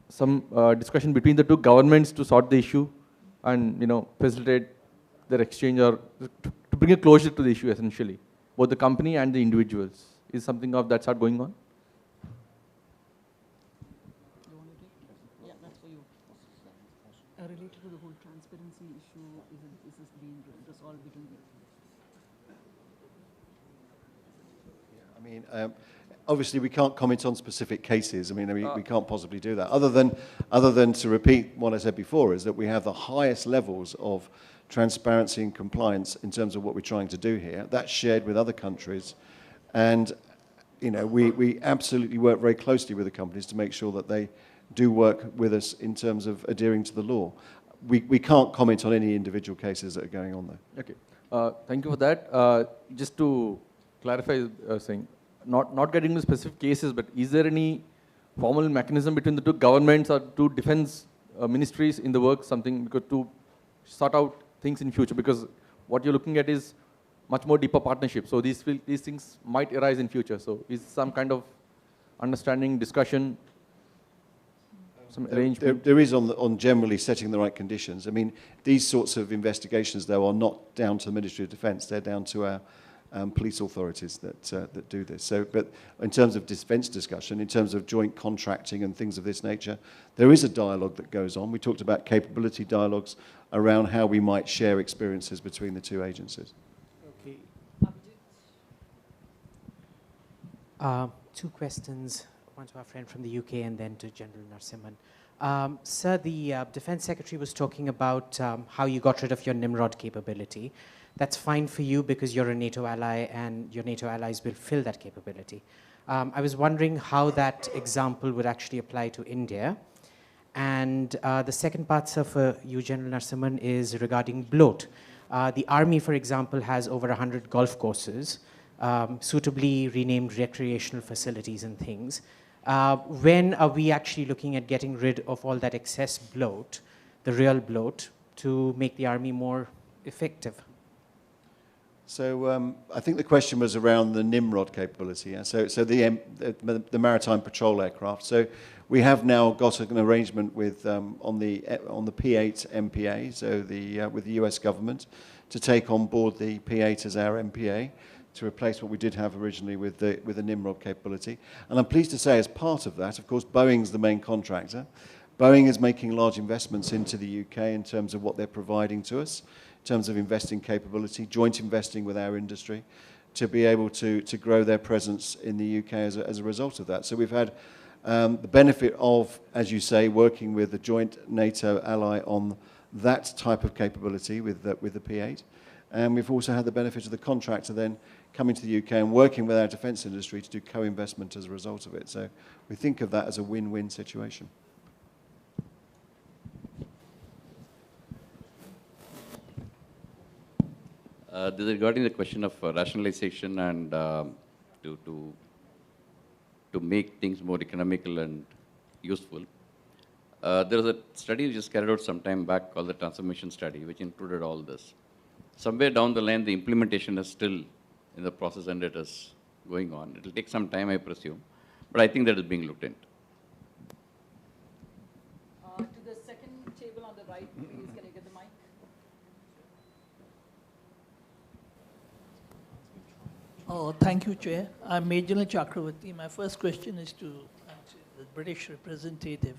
some discussion between the two governments to sort the issue and facilitate their exchange, or to bring a closure to the issue essentially? Both the company and the individuals. Is something of that sort going on? Yeah, that's for you. Related to the whole transparency issue, is this being resolved between the... I mean, obviously we can't comment on specific cases. I mean, we can't possibly do that. Other than to repeat what I said before, is that we have the highest levels of transparency and compliance in terms of what we're trying to do here. That's shared with other countries. And we absolutely work very closely with the companies to make sure that they do work with us in terms of adhering to the law. We can't comment on any individual cases that are going on there. Okay. Thank you for that. Just to clarify, saying, not getting into specific cases, but is there any formal mechanism between the two governments or two defense ministries in the work, something to sort out things in future? Because what you're looking at is much more deeper partnership. So these things might arise in future. So is some kind of understanding, discussion, some arrangement? There is on generally setting the right conditions. I mean, these sorts of investigations, though, are not down to the Ministry of Defence. They're down to our police authorities that do this. So, but in terms of defence discussion, in terms of joint contracting and things of this nature, there is a dialogue that goes on. We talked about capability dialogues around how we might share experiences between the two agencies. Okay. Two questions, one to our friend from the UK and then to General Narasimhan. Sir, the Defence Secretary was talking about how you got rid of your Nimrod capability. That's fine for you because you're a NATO ally and your NATO allies will fill that capability. I was wondering how that example would actually apply to India. And the second part, sir, for you, General Narasimhan, is regarding bloat. The Army, for example, has over 100 golf courses, suitably renamed recreational facilities and things. When are we actually looking at getting rid of all that excess bloat, the real bloat, to make the Army more effective? So I think the question was around the Nimrod capability. Yeah? So the maritime patrol aircraft. So we have now got an arrangement with on the P-8 MPA, so with the US government, to take on board the P-8 as our MPA, to replace what we did have originally with the Nimrod capability. And I'm pleased to say, as part of that, of course, Boeing's the main contractor. Boeing is making large investments into the UK in terms of what they're providing to us, in terms of investing capability, joint investing with our industry, to be able to grow their presence in the UK as a result of that. So we've had The benefit of, as you say, working with a joint NATO ally on that type of capability with the P8. And we've also had the benefit of the contractor then coming to the UK and working with our defence industry to do co-investment as a result of it. So we think of that as a win-win situation. This is regarding the question of rationalization and to make things more economical and useful. There was a study we just carried out some time back called the transformation study, which included all this. Somewhere down the line, the implementation is still in the process and it is going on. It will take some time, I presume, but I think that is being looked into. To the second table on the right, please, can you get the mic? Oh, thank you, Chair. I'm Mejal Chakravarti. My first question is to the British representative.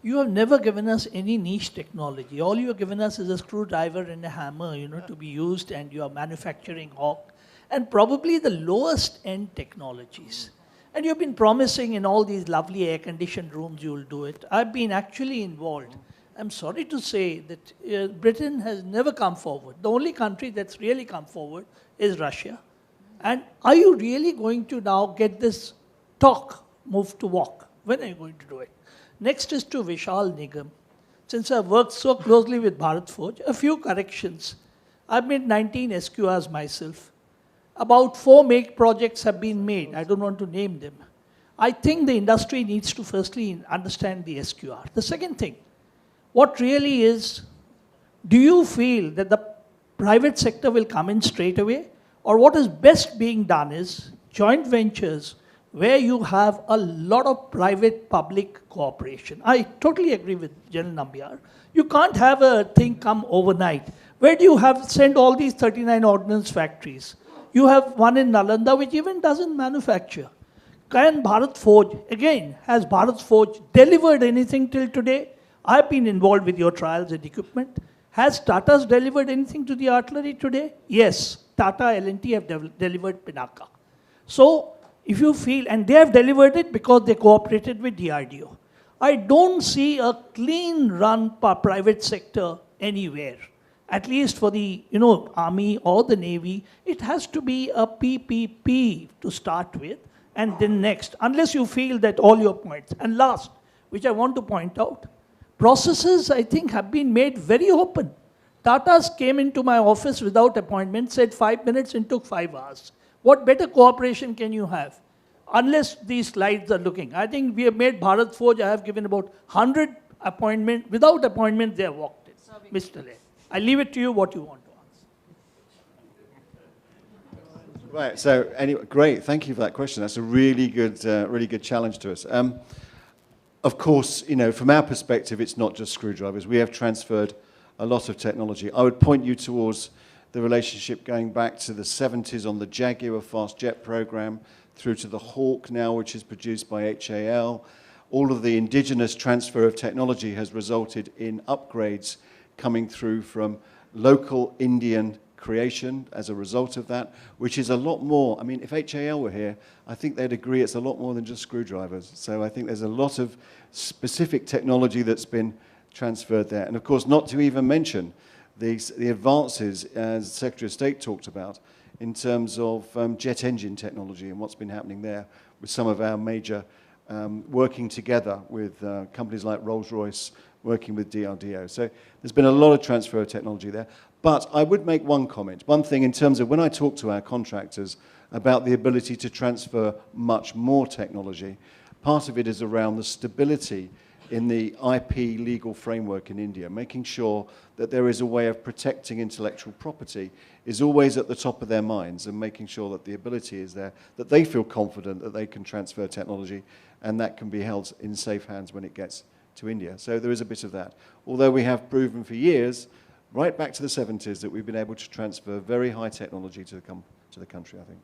You have never given us any niche technology. All you have given us is a screwdriver and a hammer, to be used, and you are manufacturing Hawk, and probably the lowest end technologies. And you've been promising in all these lovely air-conditioned rooms you will do it. I've been actually involved. I'm sorry to say that Britain has never come forward. The only country that's really come forward is Russia. And are you really going to now get this talk moved to walk? When are you going to do it? Next is to Vishal Nigam. Since I've worked so closely with Bharat Forge, a few corrections. I've made 19 SQRs myself. About 4 make projects have been made. I don't want to name them. I think the industry needs to firstly understand the SQR. The second thing, what really is, do you feel that the private sector will come in straight away? Or what is best being done is joint ventures where you have a lot of private-public cooperation. I totally agree with General Nambiar. You can't have a thing come overnight. Where do you send all these 39 ordnance factories? You have one in Nalanda which even doesn't manufacture. Can Bharat Forge, again, has Bharat Forge delivered anything till today? I've been involved with your trials and equipment. Has Tata's delivered anything to the artillery today? Yes, Tata L&T have delivered Pinaka. So, if you feel, and they have delivered it because they cooperated with DRDO. I don't see a clean run private sector anywhere. At least for the Army or the Navy, it has to be a PPP to start with, and then next, unless you feel that all your points. And last, which I want to point out, processes, I think, have been made very open. Tata's came into my office without appointment, said 5 minutes and took 5 hours. What better cooperation can you have? Unless these slides are looking. I think we have made Bharat Forge, I have given about 100 appointments. Without appointment, they have walked in. Mr. Le, I leave it to you what you want to answer. Right, so anyway, great, thank you for that question. That's a really good challenge to us. Of course, from our perspective, it's not just screwdrivers. We have transferred a lot of technology. I would point you towards the relationship going back to the 70s on the Jaguar fast jet program, through to the Hawk now, which is produced by HAL. All of the indigenous transfer of technology has resulted in upgrades coming through from local Indian creation as a result of that, which is a lot more. I mean, if HAL were here, I think they'd agree it's a lot more than just screwdrivers. So I think there's a lot of specific technology that's been transferred there. And of course, not to even mention the advances, as Secretary of State talked about, in terms of jet engine technology and what's been happening there with some of our major working together with companies like Rolls-Royce, working with DRDO. So there's been a lot of transfer of technology there. But I would make one comment, one thing in terms of when I talk to our contractors about the ability to transfer much more technology, part of it is around the stability in the IP legal framework in India, making sure that there is a way of protecting intellectual property is always at the top of their minds, and making sure that the ability is there, that they feel confident that they can transfer technology and that can be held in safe hands when it gets to India. So there is a bit of that. Although we have proven for years, right back to the 70s, that we've been able to transfer very high technology to the country, I think.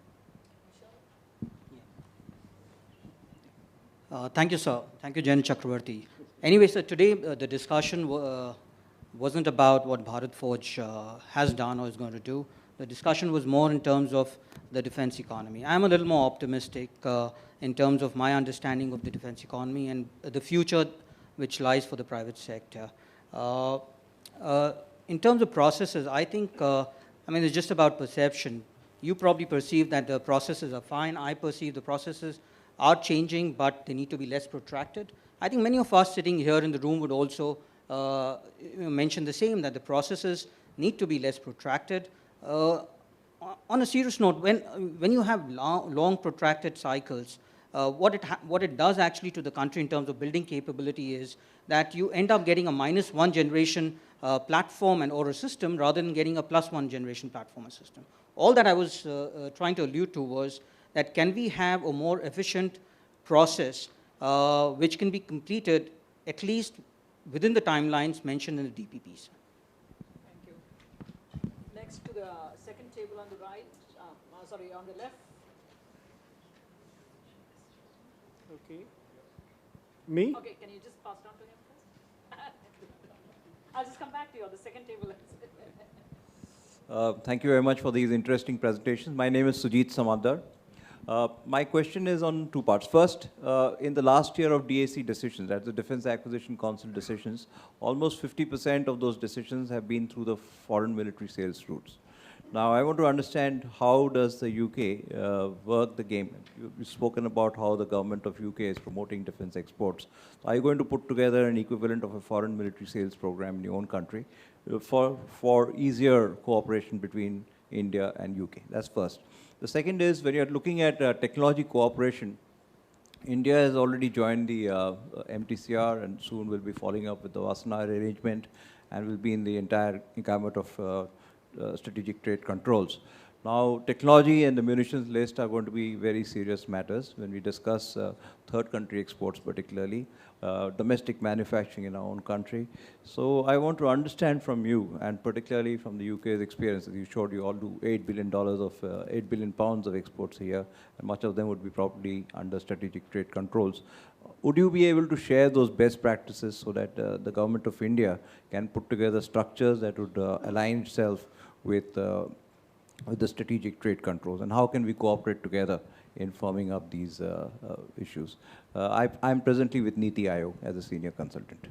Thank you, sir. Thank you, Jen Chakravarti. Anyway, sir, today the discussion wasn't about what Bharat Forge has done or is going to do, The discussion was more in terms of the defense economy. I'm a little more optimistic in terms of my understanding of the defense economy and the future which lies for the private sector. In terms of processes, I think, it's just about perception. You probably perceive that the processes are fine. I perceive the processes are changing, but they need to be less protracted. I think many of us sitting here in the room would also mention the same, that the processes need to be less protracted. On a serious note, when you have long protracted cycles, what it does actually to the country in terms of building capability is that you end up getting a -1 generation platform and or a system rather than getting a +1 generation platform and system. All that I was trying to allude to was that can we have a more efficient process which can be completed at least within the timelines mentioned in the DPPs. Thank you. Next to the second table on the right, on the left. Okay. Me? Okay, can you just pass it on to him first? I'll just come back to you on the second table. Thank you very much for these interesting presentations. My name is Sujit Samadar. My question is on two parts. First, in the last year of DAC decisions, that's the Defense Acquisition Council decisions, almost 50% of those decisions have been through the foreign military sales routes. Now, I want to understand how does the UK work the game? You've spoken about how the government of UK is promoting defense exports. Are you going to put together an equivalent of a foreign military sales program in your own country for easier cooperation between India and UK? That's first. The second is, when you're looking at technology cooperation, India has already joined the MTCR and soon will be following up with the Wassenaar arrangement and will be in the entire gamut of strategic trade controls. Now, technology and the munitions list are going to be very serious matters when we discuss third country exports, particularly domestic manufacturing in our own country. So I want to understand from you, and particularly from the UK's experience, as you showed, you all do $8 billion pounds of exports a year, and much of them would be probably under strategic trade controls. Would you be able to share those best practices so that the government of India can put together structures that would align itself with the strategic trade controls, and how can we cooperate together in firming up these issues? I'm presently with Niti Aayog as a senior consultant.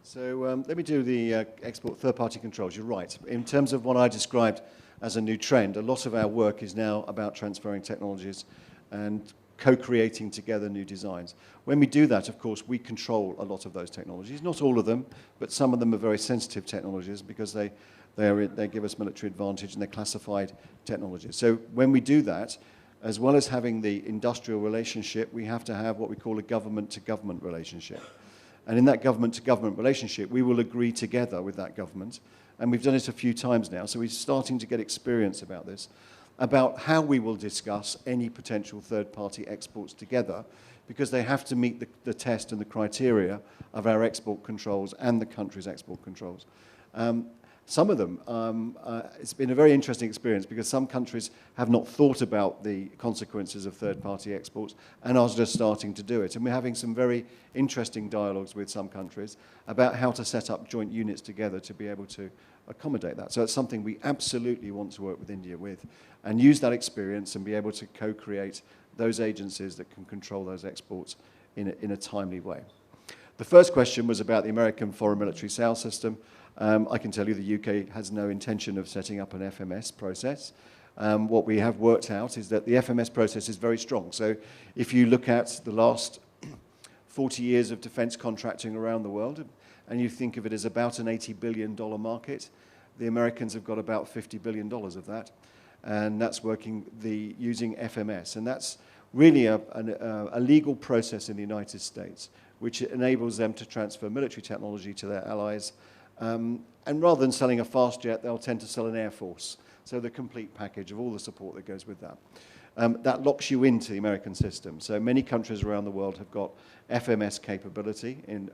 So let me do the export third-party controls. You're right. In terms of what I described as a new trend, a lot of our work is now about transferring technologies and co-creating together new designs. When we do that, of course, we control a lot of those technologies. Not all of them, but some of them are very sensitive technologies because they give us military advantage and they're classified technologies. So when we do that, as well as having the industrial relationship, we have to have what we call a government-to-government relationship. And in that government-to-government relationship, we will agree together with that government. And we've done it a few times now, so we're starting to get experience about this, about how we will discuss any potential third-party exports together, because they have to meet the test and the criteria of our export controls and the country's export controls. Some of them, it's been a very interesting experience because some countries have not thought about the consequences of third-party exports and are just starting to do it. And we're having some very interesting dialogues with some countries about how to set up joint units together to be able to accommodate that. So it's something we absolutely want to work with India with and use that experience and be able to co-create those agencies that can control those exports in a timely way. The first question was about the American foreign military sales system. I can tell you the UK has no intention of setting up an FMS process. What we have worked out is that the FMS process is very strong. So if you look at the last 40 years of defense contracting around the world, and you think of it as about an $80 billion market, the Americans have got about $50 billion of that. And that's working using FMS. And that's really a legal process in the United States, which enables them to transfer military technology to their allies. And rather than selling a fast jet, they'll tend to sell an air force. So the complete package of all the support that goes with that. That locks you into the American system. So many countries around the world have got FMS capability. In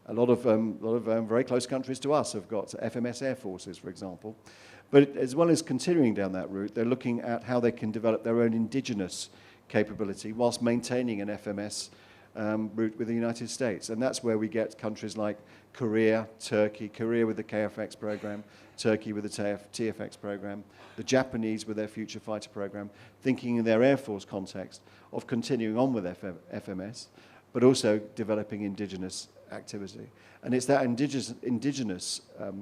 a lot of very close countries to us have got FMS air forces, for example. But as well as continuing down that route, they're looking at how they can develop their own indigenous capability whilst maintaining an FMS route with the United States. And that's where we get countries like Korea, Turkey, Korea with the KFX program, Turkey with the TFX program, the Japanese with their Future Fighter program, thinking in their Air Force context of continuing on with FMS, but also developing indigenous activity. And it's that indigenous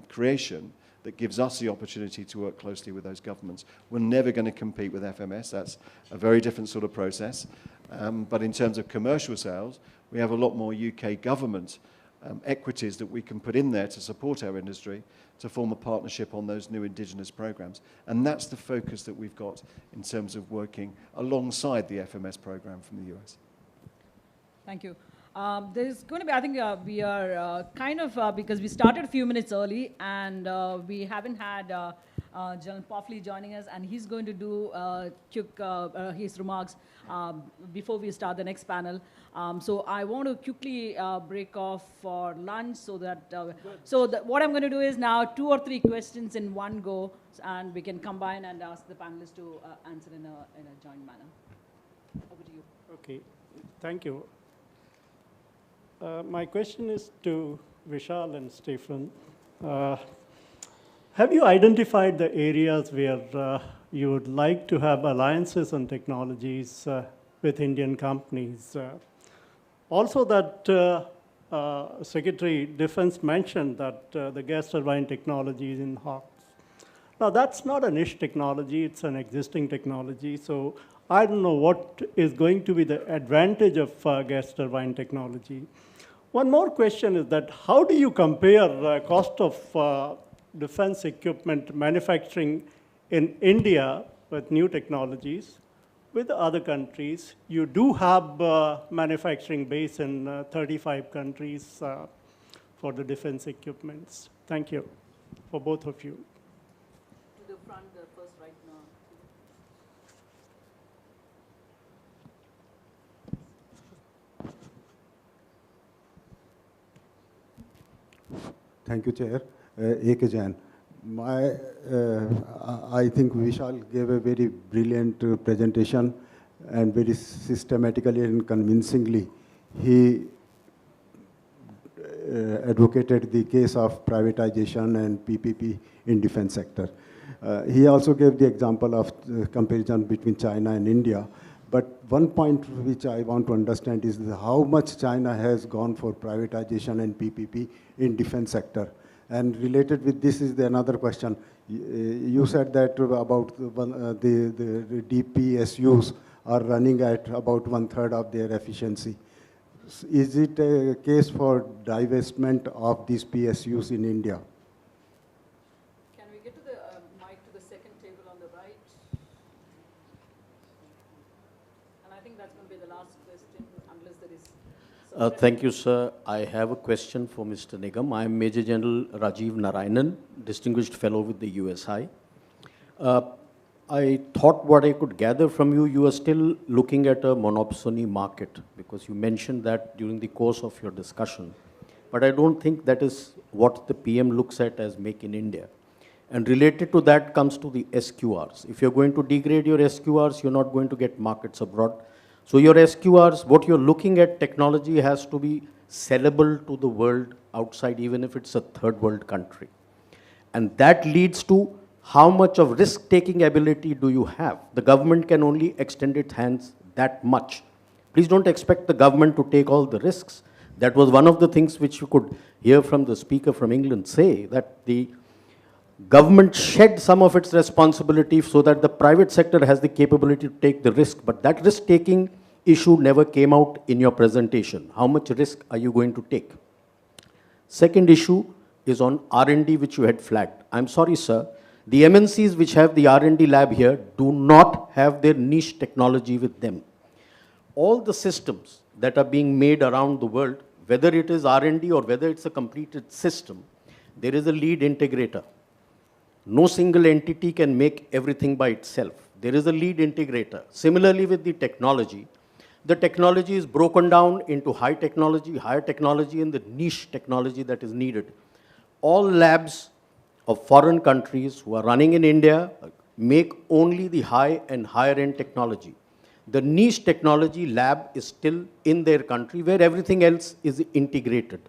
creation that gives us the opportunity to work closely with those governments. We're never going to compete with FMS. That's a very different sort of process. But in terms of commercial sales, we have a lot more UK government equities that we can put in there to support our industry to form a partnership on those new indigenous programs. And that's the focus that we've got in terms of working alongside the FMS program from the US. Thank you. There's going to be, I think we are because we started a few minutes early and we haven't had General Poffley joining us, and he's going to do his remarks before we start the next panel. So I want to quickly break off for lunch so that, what I'm going to do is now 2 or 3 questions in one go, and we can combine and ask the panelists to answer in a joint manner. Over to you. Okay, thank you. My question is to Vishal and Stephen. Have you identified the areas where you would like to have alliances on technologies with Indian companies? Also that Secretary Defense mentioned that the gas turbine technology is in Hawks. Now that's not a niche technology, it's an existing technology. So I don't know what is going to be the advantage of gas turbine technology. One more question is that how do you compare cost of defense equipment manufacturing in India with new technologies with other countries? You do have manufacturing base in 35 countries for the defense equipments. Thank you for both of you. To the front, first right now. Thank you, Chair. A.K. Jain. I think Vishal gave a very brilliant presentation, and very systematically and convincingly he advocated the case of privatization and PPP in defense sector. He also gave the example of comparison between China and India. But one point which I want to understand is how much China has gone for privatization and PPP in defense sector. And related with this is another question. You said that about the DPSUs are running at about 1/3 of their efficiency. Is it a case for divestment of these PSUs in India? Can we get to the mic to the second table on the right? And I think that's going to be the last question, unless there is... Thank you, sir. I have a question for Mr. Nigam. I am Major General Rajiv Narayanan, Distinguished Fellow with the USI. I thought what I could gather from you, you are still looking at a monopsony market, because you mentioned that during the course of your discussion. But I don't think that is what the PM looks at as Make in India. And related to that comes to the SQRs. If you're going to degrade your SQRs, you're not going to get markets abroad. So your SQRs, what you're looking at, technology has to be sellable to the world outside, even if it's a third world country. And that leads to how much of risk-taking ability do you have? The government can only extend its hands that much. Please don't expect the government to take all the risks. That was one of the things which you could hear from the speaker from England say, that the government shed some of its responsibility so that the private sector has the capability to take the risk. But that risk-taking issue never came out in your presentation. How much risk are you going to take? Second issue is on R&D, which you had flagged. I'm sorry, sir. The MNCs which have the R&D lab here do not have their niche technology with them. All the systems that are being made around the world, whether it is R&D or whether it's a completed system, there is a lead integrator. No single entity can make everything by itself. There is a lead integrator. Similarly with the technology is broken down into higher technology and the niche technology that is needed. All labs of foreign countries who are running in India make only the high and higher end technology. The niche technology lab is still in their country where everything else is integrated.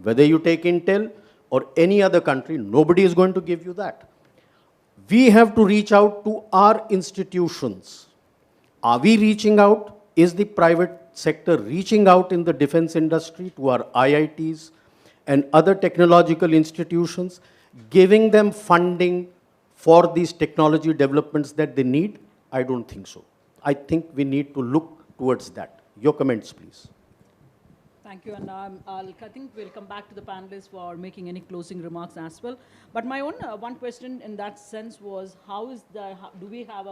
Whether you take Intel or any other country, nobody is going to give you that. We have to reach out to our institutions. Are we reaching out? Is the private sector reaching out in the defense industry to our IITs and other technological institutions, giving them funding for these technology developments that they need? I don't think so. I think we need to look towards that. Your comments, please. Thank you, and I think we'll come back to the panelists for making any closing remarks as well. But my own one question in that sense was, do we have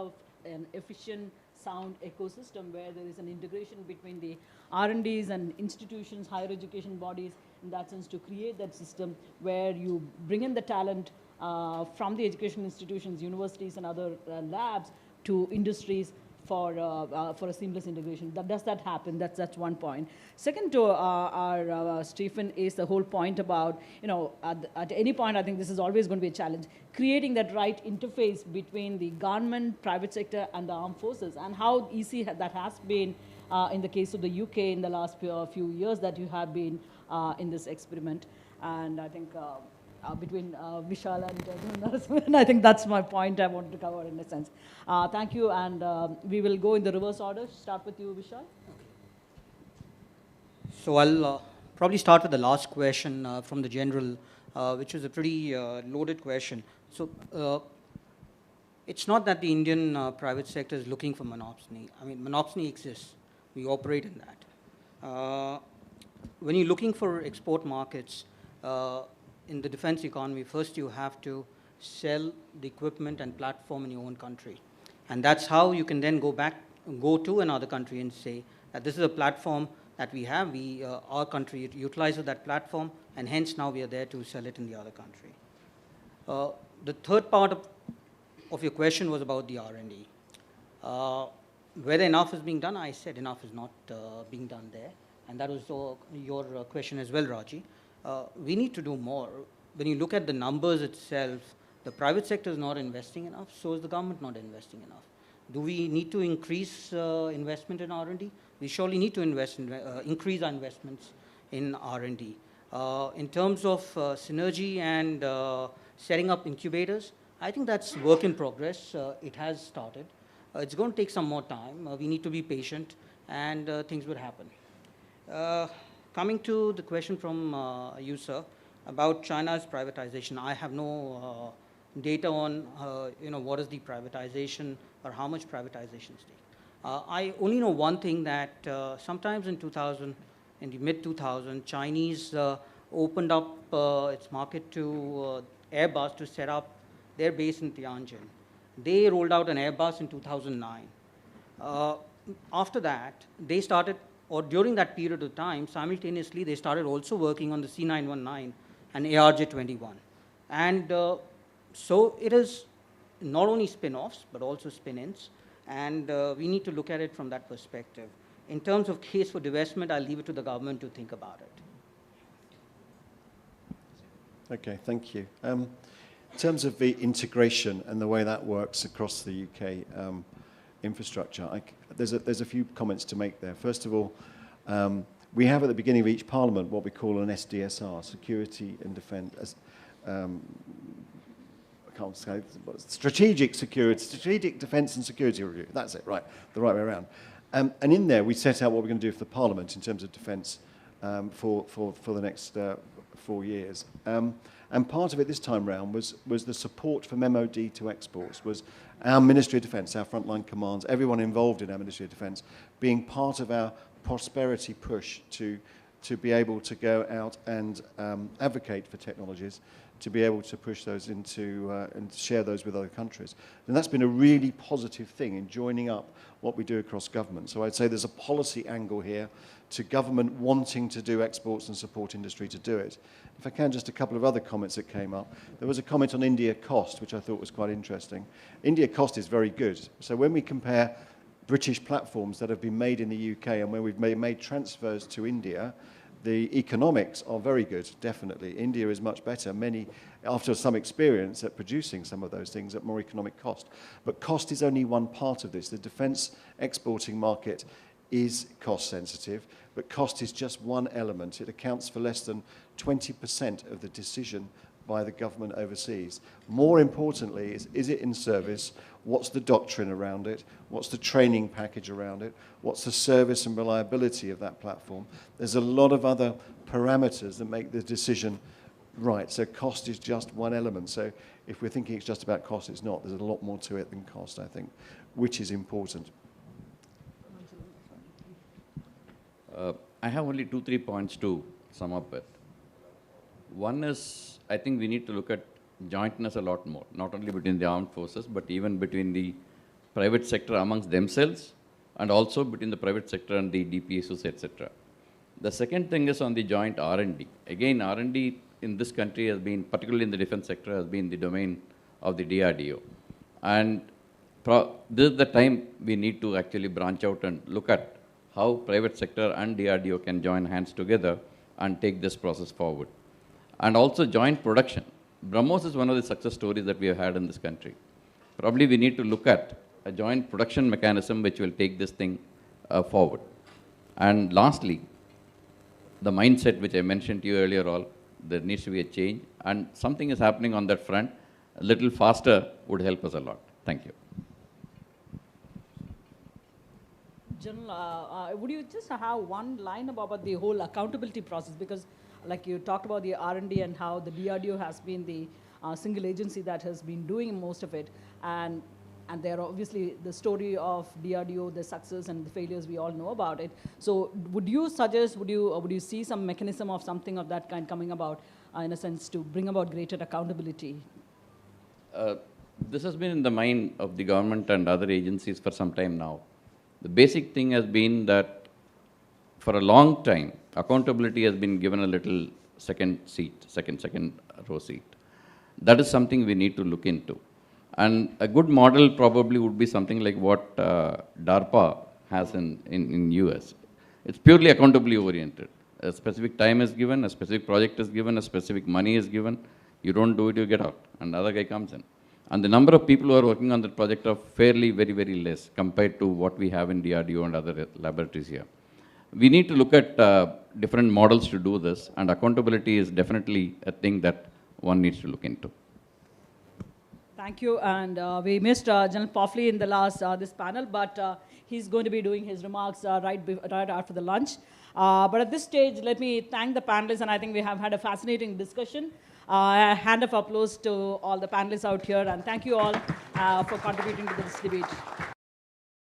an efficient, sound ecosystem where there is an integration between the R&Ds and institutions, higher education bodies, in that sense, to create that system where you bring in the talent from the education institutions, universities, and other labs to industries for a seamless integration. Does that happen? That's one point. Second to our Stephen is the whole point about, at any point, I think this is always going to be a challenge, creating that right interface between the government, private sector, and the armed forces, and how easy that has been in the case of the UK in the last few years that you have been in this experiment. And I think between Vishal and Narasimhan, I think that's my point I wanted to cover in a sense. Thank you, and we will go in the reverse order. Start with you, Vishal. So I'll probably start with the last question from the general, which is a pretty loaded question. So it's not that the Indian private sector is looking for monopsony. I mean, monopsony exists. We operate in that. When you're looking for export markets, in the defense economy, first you have to sell the equipment and platform in your own country. And that's how you can then go to another country and say that this is a platform that we have, our country utilizes that platform, and hence now we are there to sell it in the other country. The third part of your question was about the R&D. Whether enough is being done, I said enough is not being done there. And that was your question as well, Raji. We need to do more. When you look at the numbers itself, the private sector is not investing enough, so is the government not investing enough. Do we need to increase investment in R&D? We surely need to increase our investments in R&D. In terms of synergy and setting up incubators, I think that's work in progress. It has started. It's going to take some more time. We need to be patient, and things will happen. Coming to the question from you, sir, about China's privatization, I have no data on what is the privatization or how much privatization is taking. I only know one thing, that sometimes in the mid-2000s, Chinese opened up its market to Airbus to set up their base in Tianjin. They rolled out an Airbus in 2009. After that, they started, or during that period of time, simultaneously, they started also working on the C919 and ARJ21. And so it is not only spin-offs, but also spin-ins. And we need to look at it from that perspective. In terms of case for divestment, I'll leave it to the government to think about it. Okay, thank you. In terms of the integration and the way that works across the UK infrastructure, there's a few comments to make there. First of all, we have at the beginning of each parliament what we call an SDSR, Security and Defence, Strategic Defence and Security Review. That's it, right, the right way around. And in there, we set out what we're going to do for the Parliament in terms of defence for the next 4 years. And part of it this time round was the support from MOD to exports, was our Ministry of Defence, our frontline commands, everyone involved in our Ministry of Defence, being part of our prosperity push to be able to go out and advocate for technologies, to be able to push those into and share those with other countries. And that's been a really positive thing in joining up what we do across government. So I'd say there's a policy angle here to government wanting to do exports and support industry to do it. If I can, just a couple of other comments that came up. There was a comment on India cost, which I thought was quite interesting. India cost is very good. So when we compare British platforms that have been made in the UK and where we've made transfers to India, the economics are very good, definitely. India is much better. Many after some experience at producing some of those things at more economic cost. But cost is only one part of this. The defence exporting market is cost sensitive, but cost is just one element. It accounts for less than 20% of the decision by the government overseas. More importantly, is it in service? What's the doctrine around it? What's the training package around it? What's the service and reliability of that platform? There's a lot of other parameters that make the decision right. So cost is just one element. So if we're thinking it's just about cost, it's not. There's a lot more to it than cost, I think, which is important. I have only 2-3 points to sum up with. One is, I think we need to look at jointness a lot more, not only between the armed forces, but even between the private sector amongst themselves, and also between the private sector and the DPSUs, etc. The second thing is on the joint R&D. Again, R&D in this country has been, particularly in the defense sector, has been the domain of the DRDO. And this is the time we need to actually branch out and look at how private sector and DRDO can join hands together and take this process forward. And also joint production. BrahMos is one of the success stories that we have had in this country. Probably we need to look at a joint production mechanism which will take this thing forward. And lastly, the mindset which I mentioned to you earlier on, there needs to be a change, and something is happening on that front. A little faster would help us a lot. Thank you. General, would you just have one line about the whole accountability process? Because like you talked about the R&D and how the DRDO has been the single agency that has been doing most of it. And there are obviously the story of DRDO, the success and the failures, we all know about it. So would you suggest, would you see some mechanism of something of that kind coming about, in a sense, to bring about greater accountability? This has been in the mind of the government and other agencies for some time now. The basic thing has been that for a long time, accountability has been given a little second row seat. That is something we need to look into. And a good model probably would be something like what DARPA has in US. It's purely accountably oriented. A specific time is given, a specific project is given, a specific money is given. You don't do it, you get out. And the other guy comes in. And the number of people who are working on the project are fairly very, very less compared to what we have in DRDO and other laboratories here. We need to look at different models to do this, and accountability is definitely a thing that one needs to look into. Thank you, and we missed General Poffley in the last this panel, but he's going to be doing his remarks right after the lunch. But at this stage, let me thank the panelists, and I think we have had a fascinating discussion. A hand of applause to all the panelists out here, and thank you all for contributing to this debate.